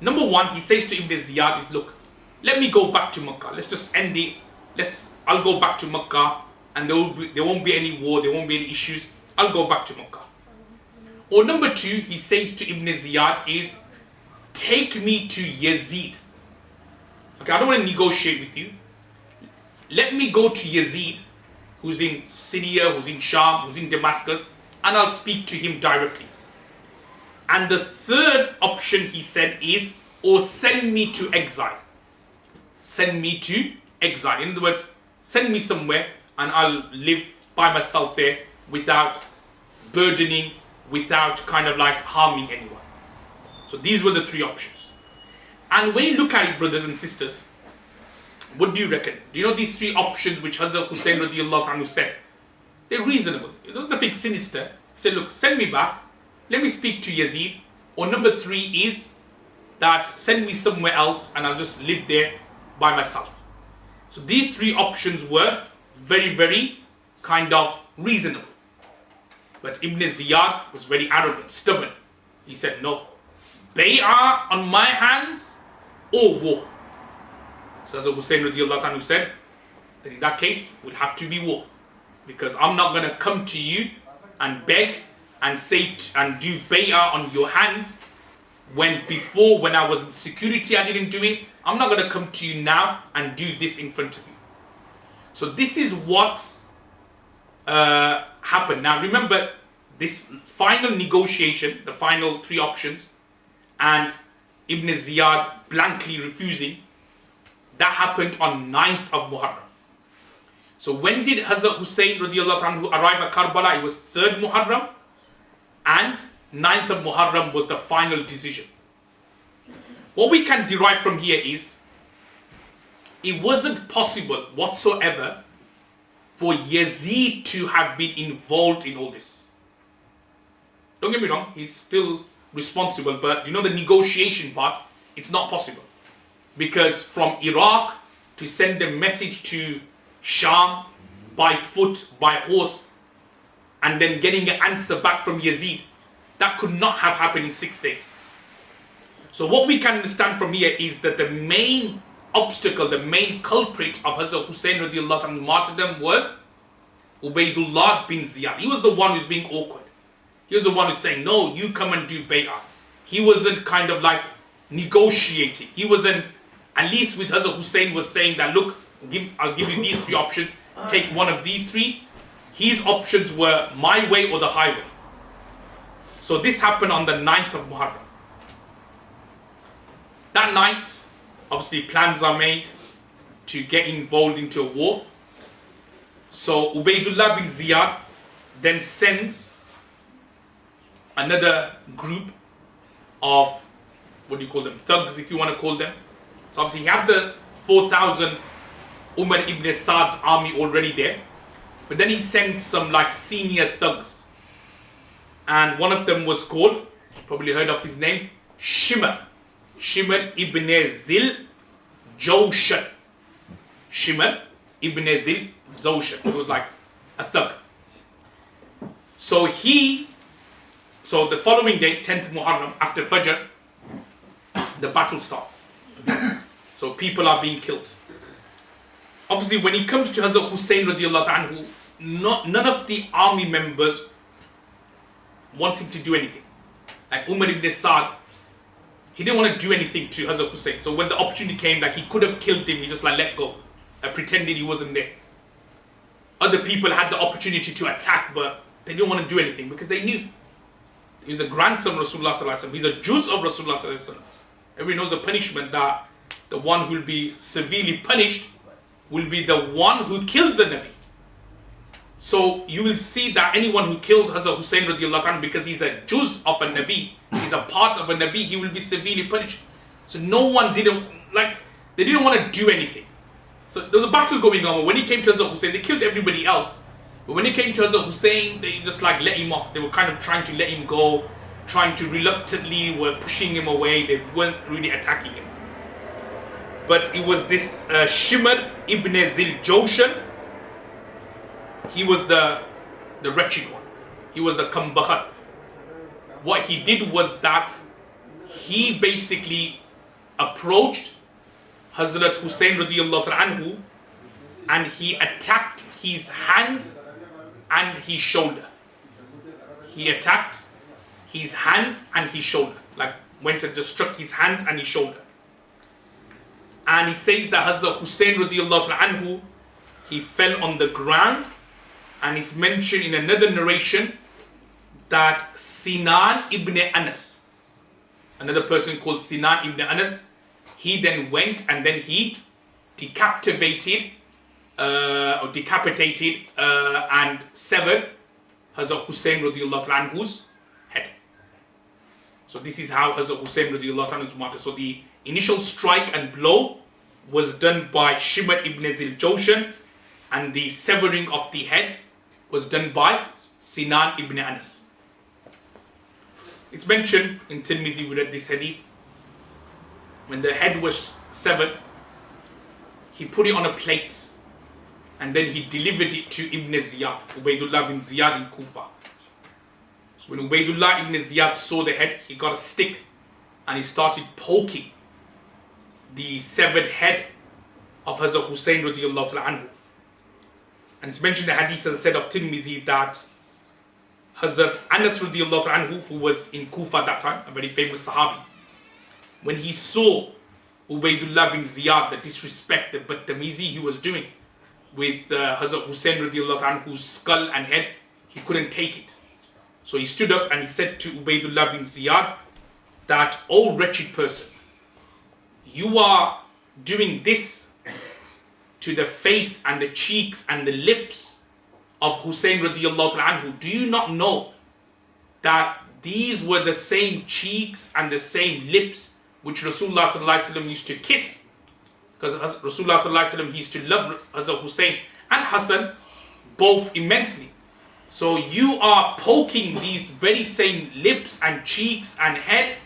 [SPEAKER 1] Number one, he says to Ibn Ziyad is, look, let me go back to Mecca. Let's just end it. I'll go back to Mecca, and there won't be any war, there won't be any issues. I'll go back to Mecca. Or number two, he says to Ibn Ziyad is, take me to Yazid. Okay, I don't want to negotiate with you. Let me go to Yazid, who's in Syria, who's in Sham, who's in Damascus, and I'll speak to him directly. And the third option, he said, is, or send me to exile. Send me to exile. In other words, send me somewhere and I'll live by myself there without burdening, without kind of like harming anyone. So these were the three options. And when you look at it, brothers and sisters, what do you reckon? Do you know these three options which Hazrat Hussein radiallahu anhu said? They're reasonable. There's nothing sinister. He said, look, send me back. Let me speak to Yazid. Or number three is that send me somewhere else and I'll just live there by myself. So these three options were very, very kind of reasonable. But Ibn Ziyad was very arrogant, stubborn. He said, no, bay'ah on my hands or war. So as Hussein radiallahu anhu said, that in that case, will have to be war. Because I'm not going to come to you and beg and say and do bay'ah on your hands when before, when I was in security, I didn't do it. I'm not going to come to you now and do this in front of you. So this is what happened. Now remember, this final negotiation, the final three options, and Ibn Ziyad blankly refusing, that happened on 9th of Muharram. So when did Hazrat Hussein radiallahu anhu arrive at Karbala? It was 3rd Muharram, and 9th of Muharram was the final decision. What we can derive from here is, it wasn't possible whatsoever for Yazid to have been involved in all this. Don't get me wrong, he's still responsible, but the negotiation part, it's not possible. Because from Iraq to send a message to Sham by foot, by horse, and then getting an answer back from Yazid, that could not have happened in 6 days. So what we can understand from here is that the main obstacle, the main culprit of Hazrat Hussein radiallahu anhu martyrdom was Ubaydullah bin Ziyad. He was the one who's being awkward. He was the one who's saying, no, you come and do bay'ah. He wasn't kind of like negotiating. He wasn't, at least with Hazrat Hussein was saying that, look, I'll give you these three options take one of these three. His options were my way or the highway. So this happened on the 9th of Muharram. That night, obviously plans are made to get involved into a war. So Ubaydullah bin Ziyad then sends another group of, what do you call them, thugs if you want to call them. So obviously he had the 4,000 Umar ibn Saad's army already there. But then he sent some like senior thugs. And one of them was called, probably heard of his name, Shimr ibn Dhil Jawshan. Shimr ibn Dhil Jawshan. It was like a thug. So the following day, 10th Muharram, after Fajr, the battle starts. So people are being killed. Obviously, when it comes to Hazrat Hussein radiallahu anhu, none of the army members wanting to do anything. Like Umar ibn Saad, he didn't want to do anything to Hazrat Hussein. So when the opportunity came, like he could have killed him, he just like let go, pretended he wasn't there. Other people had the opportunity to attack, but they didn't want to do anything because they knew he's the grandson of Rasulullah sallallahu alaihi wasallam. He's a juz of Rasulullah sallallahu alaihi wasallam. Everyone knows the punishment that the one who will be severely punished will be the one who kills the Nabi. So you will see that anyone who killed Hazrat Hussein radiallahu anhu, because he's a juz of a Nabi, he's a part of a Nabi, he will be severely punished. So no one they didn't want to do anything. So there was a battle going on. When he came to Hazrat Hussein, they killed everybody else. But when it came to Hazrat Hussein, they just like let him off. They were kind of trying to let him go, trying to reluctantly were pushing him away. They weren't really attacking him. But it was this Shimr ibn Dhil Jawshan. He was the wretched one. He was the kambakhat. What he did was that he basically approached Hazrat Hussein radiallahu anhu and he attacked his hands and his shoulder. He attacked his hands and his shoulder. Like went and just struck his hands and his shoulder. And he says that Hazrat Hussein radiallahu anhu, he fell on the ground. And it's mentioned in another narration that Sinan ibn Anas, another person called Sinan ibn Anas, he then went and then he decapitated and severed Hazrat Hussein radiallahu anhu's head. So this is how Hazrat Hussein radiallahu anhu was martyred. So the initial strike and blow was done by Shimr ibn Dhil Jawshan, and the severing of the head was done by Sinan ibn Anas. It's mentioned in Tirmidhi, we read this hadith. When the head was severed, he put it on a plate and then he delivered it to Ibn Ziyad, Ubaydullah bin Ziyad in Kufa. So when Ubaydullah ibn Ziyad saw the head, he got a stick and he started poking the severed head of Hazrat Hussein radiallahu anhu. And it's mentioned in the hadith, as I said, of Tirmidhi, that Hazrat Anas radiallahu anhu, who was in Kufa at that time, a very famous Sahabi, when he saw Ubaydullah bin Ziyad, the disrespect, the badtamizi he was doing with Hazrat Hussein radiallahu anhu's skull and head, he couldn't take it. So he stood up and he said to Ubaydullah bin Ziyad that, "O wretched person, you are doing this to the face and the cheeks and the lips of Hussein radiallahu anhu. Do you not know that these were the same cheeks and the same lips which Rasulullah sallallahu alaihi wasallam used to kiss?" Because Rasulullah sallallahu alaihi wasallam, he used to love Hazrat Hussein and Hassan both immensely. So you are poking these very same lips and cheeks and head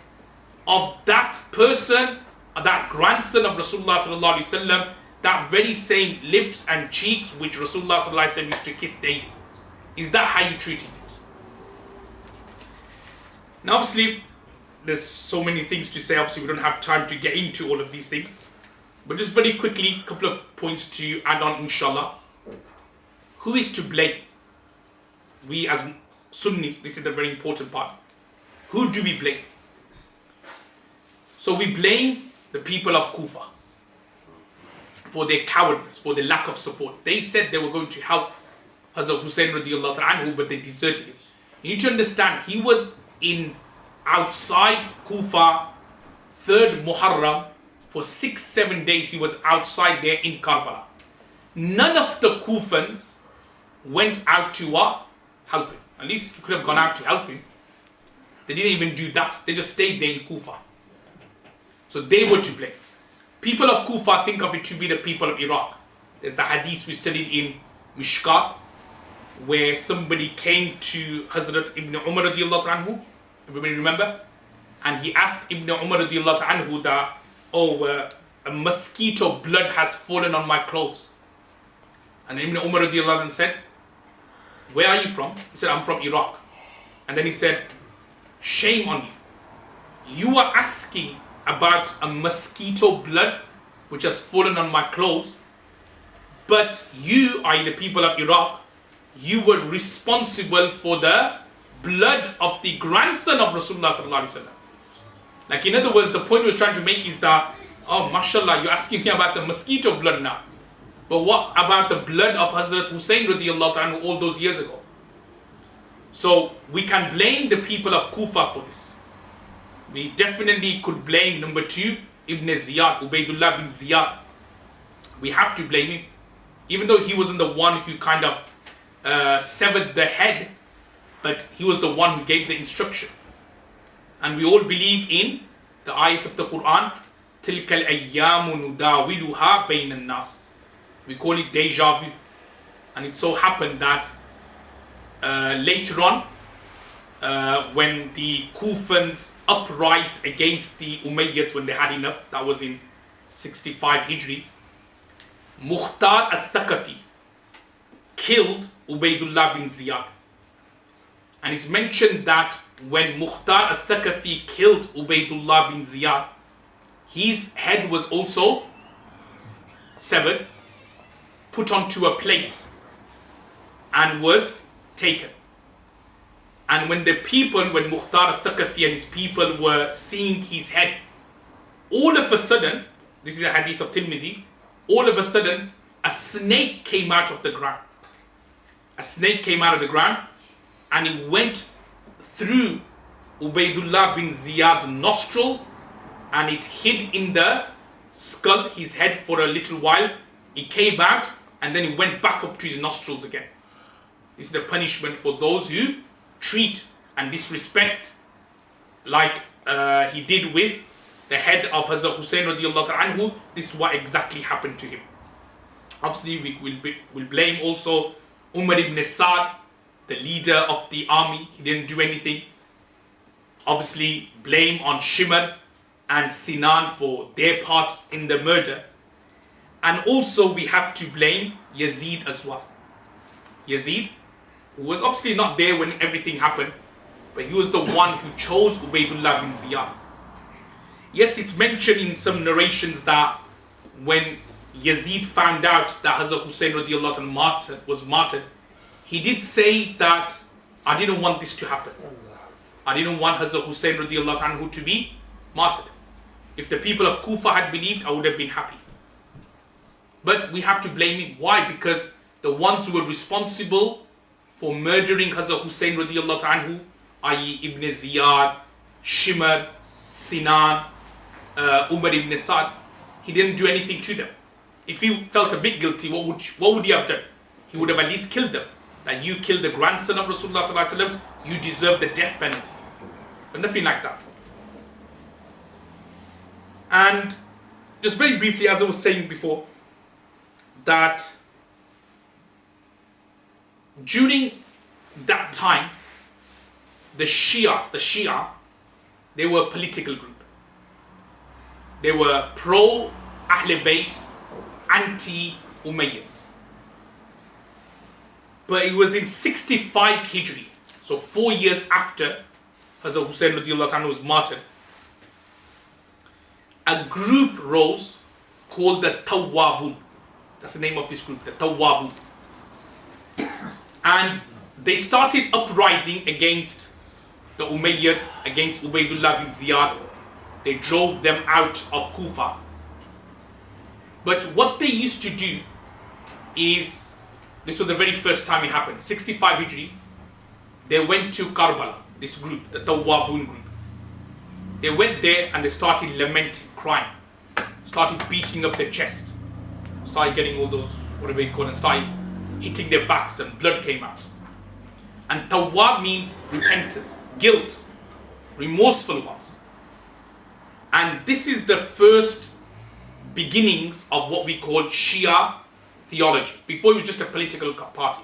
[SPEAKER 1] of that person, that grandson of Rasulullah sallallahu alaihi wasallam, that very same lips and cheeks which Rasulullah sallallahu alaihi wasallam used to kiss daily. Is that how you treating it? Now obviously, there's so many things to say. Obviously, we don't have time to get into all of these things. But just very quickly, a couple of points to add on, inshallah. Who is to blame? We as Sunnis, this is the very important part. Who do we blame? So we blame the people of Kufa for their cowardice, for their lack of support. They said they were going to help Hazrat Hussein radiallahu anhu, but they deserted him. You need to understand, he was outside Kufa, 3rd Muharram, for 6-7 days he was outside there in Karbala. None of the Kufans went out to help him. At least you could have gone out to help him. They didn't even do that. They just stayed there in Kufa. So they were to blame. People of Kufa think of it to be the people of Iraq. There's the hadith we studied in Mishkat, where somebody came to Hazrat Ibn Umar radiallahu anhu. Everybody remember? And he asked Ibn Umar radiallahu anhu that, a mosquito blood has fallen on my clothes. And Ibn Umar radiallahu anhu said, where are you from? He said, I'm from Iraq. And then he said, shame on you. You are asking about a mosquito blood which has fallen on my clothes, but you, i.e. the people of Iraq, you were responsible for the blood of the grandson of Rasulullah sallallahu alaihi wasallam. Like, in other words, the point he was trying to make is that, oh, mashallah, you're asking me about the mosquito blood now. But what about the blood of Hazrat Hussein radiallahu anhu all those years ago? So we can blame the people of Kufa for this. We definitely could blame number 2, Ibn Ziyad, Ubayd Allah bin Ziyad. We have to blame him. Even though he wasn't the one who kind of severed the head, but he was the one who gave the instruction. And we all believe in the ayat of the Quran, تِلْكَ الْأَيَّامُ نُدَاوِلُهَا بَيْنَ النَّاسِ. We call it deja vu. And it so happened that later on, when the Kufans uprised against the Umayyads when they had enough, that was in 65 Hijri, Mukhtar al-Thaqafi killed Ubaydullah bin Ziyad. And it's mentioned that when Mukhtar al-Thaqafi killed Ubaydullah bin Ziyad, his head was also severed, put onto a plate, and was taken. And when Mukhtar al-Thaqafi and his people were seeing his head, all of a sudden, this is a hadith of Tirmidhi, all of a sudden, a snake came out of the ground. A snake came out of the ground, and it went through Ubaydullah bin Ziyad's nostril, and it hid in the skull, his head, for a little while. It came out, and then it went back up to his nostrils again. This is the punishment for those who treat and disrespect like he did with the head of Hazrat Hussein radiallahu anhu. This is what exactly happened to him. Obviously, we'll blame also Umar ibn Sa'd, the leader of the army. He didn't do anything. Obviously, blame on Shimr and Sinan for their part in the murder. And also we have to blame Yazid as well. Yazid, who was obviously not there when everything happened, but he was the one who chose Ubaydullah bin Ziyad. Yes, it's mentioned in some narrations that when Yazid found out that Hazrat Hussein radiallahu anhu was martyred, he did say that, I didn't want this to happen. I didn't want Hazrat Hussein radiallahu anhu to be martyred. If the people of Kufa had believed, I would have been happy. But we have to blame him. Why? Because the ones who were responsible for murdering Hazrat Hussein radiallahu anhu, i.e. Ibn Ziyad, Shimr, Sinan, Umar ibn Sa'd, he didn't do anything to them. If he felt a bit guilty, what would he have done? He would have at least killed them. That you killed the grandson of Rasulullah sallallahu alaihi wasallam, you deserve the death penalty. But nothing like that. And just very briefly, as I was saying before, that during that time, the Shia, they were a political group. They were pro-Ahl Bayt, anti-Umayyads. But it was in 65 Hijri, so 4 years after Hazrat Hussein radiallahu anhu was martyred, a group rose called the Tawwabun. That's the name of this group, the Tawwabun. And they started uprising against the Umayyads, against Ubaydullah bin Ziyad. They drove them out of Kufa. But what they used to do is, this was the very first time it happened, 65 Hijri, they went to Karbala, this group, the Tawwabun group. They went there and they started lamenting, crying, started beating up their chest, started getting all those, whatever you call it, started hitting their backs and blood came out. And Tawwab means repenters, guilt, remorseful ones. And this is the first beginnings of what we call Shia theology. Before it was just a political party.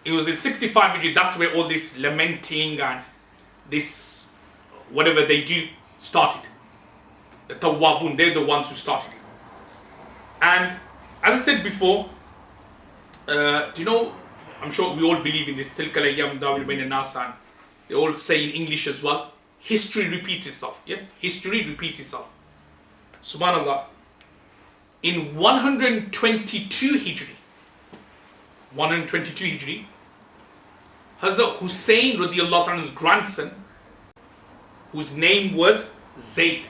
[SPEAKER 1] It was in 65 Hijri, that's where all this lamenting and this, whatever they do, started. The Tawwabun, they're the ones who started it. And as I said before, do you know, I'm sure we all believe in this, Tilka al-ayyam dawil bayna an-nas, and they all say in English as well, history repeats itself. Yeah, history repeats itself. Subhanallah. In 122 Hijri, Hazrat Hussein radiAllahu anhu's grandson, whose name was Zayd.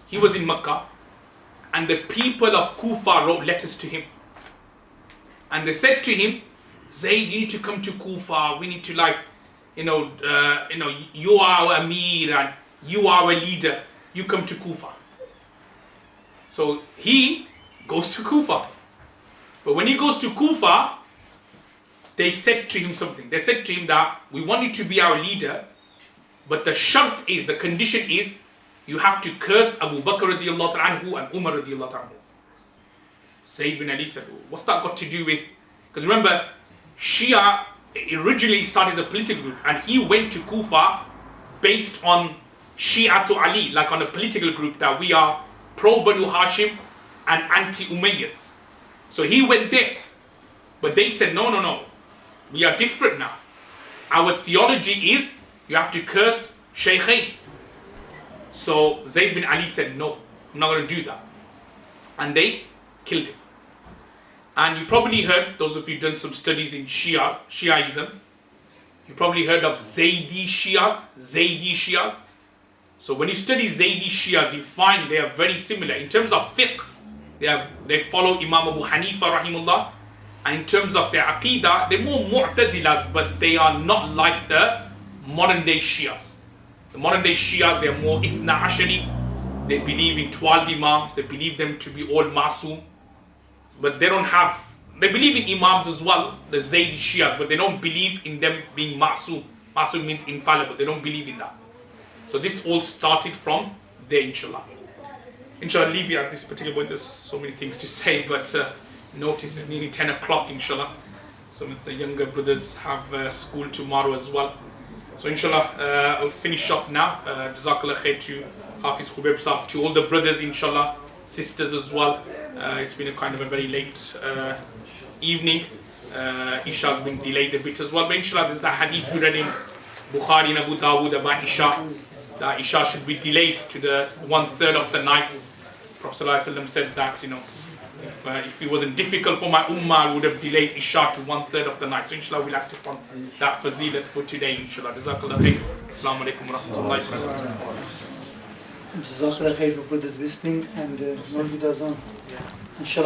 [SPEAKER 1] He was in Makkah, and the people of Kufa wrote letters to him. And they said to him, Zayd, you need to come to Kufa. We need to you are our Amir and you are our leader. You come to Kufa. So he goes to Kufa. But when he goes to Kufa, they said to him something. They said to him that we want you to be our leader, but the shart is, the condition is, you have to curse Abu Bakr radiallahu anhu and Umar radiallahu anhu. Sayyid bin Ali said, what's that got to do with? Because remember, Shia originally started a political group, and he went to Kufa based on Shia to Ali, like on a political group that we are pro-Banu Hashim and anti-Umayyads. So he went there. But they said, no, we are different now. Our theology is, you have to curse Shaykhain. So Zayd bin Ali said, no, I'm not going to do that. And they killed him. And you probably heard, those of you who've done some studies in Shiaism, you probably heard of Zaydi Shias. So when you study Zaydi Shias, you find they are very similar. In terms of fiqh, they follow Imam Abu Hanifa rahimullah. And in terms of their aqidah, they're more Mu'tazilas, but they are not like the modern day Shias. The modern day Shias, they're more Ithna Ashari. They believe in 12 Imams. They believe them to be all Masoom. But they believe in Imams as well, the Zaydi Shias, but they don't believe in them being Masoom. Masoom means infallible. They don't believe in that. So this all started from there, inshallah. Inshallah, I'll leave you at this particular point. There's so many things to say, but notice it's nearly 10 o'clock, inshallah. Some of the younger brothers have school tomorrow as well. So inshallah, I'll finish off now. Jazakallah khair to Hafiz Khubayb Sahib, to all the brothers, inshallah, sisters as well. It's been a kind of a very late evening. Isha's been delayed a bit as well. But inshallah, there's the hadith we read in Bukhari and Abu Dawud about Isha. That Isha should be delayed to the 1/3 of the night. Prophet ﷺ said that, if it wasn't difficult for my ummah, I would have delayed Isha to 1/3 of the night. So inshallah, we'll have to find that fazilat for today, inshallah. Jazakallah khair. Assalamu alaikum wa rahmatullahi wa barakatuh.
[SPEAKER 3] Jazakallah khair for brothers listening, and Maulid Azan. Inshallah.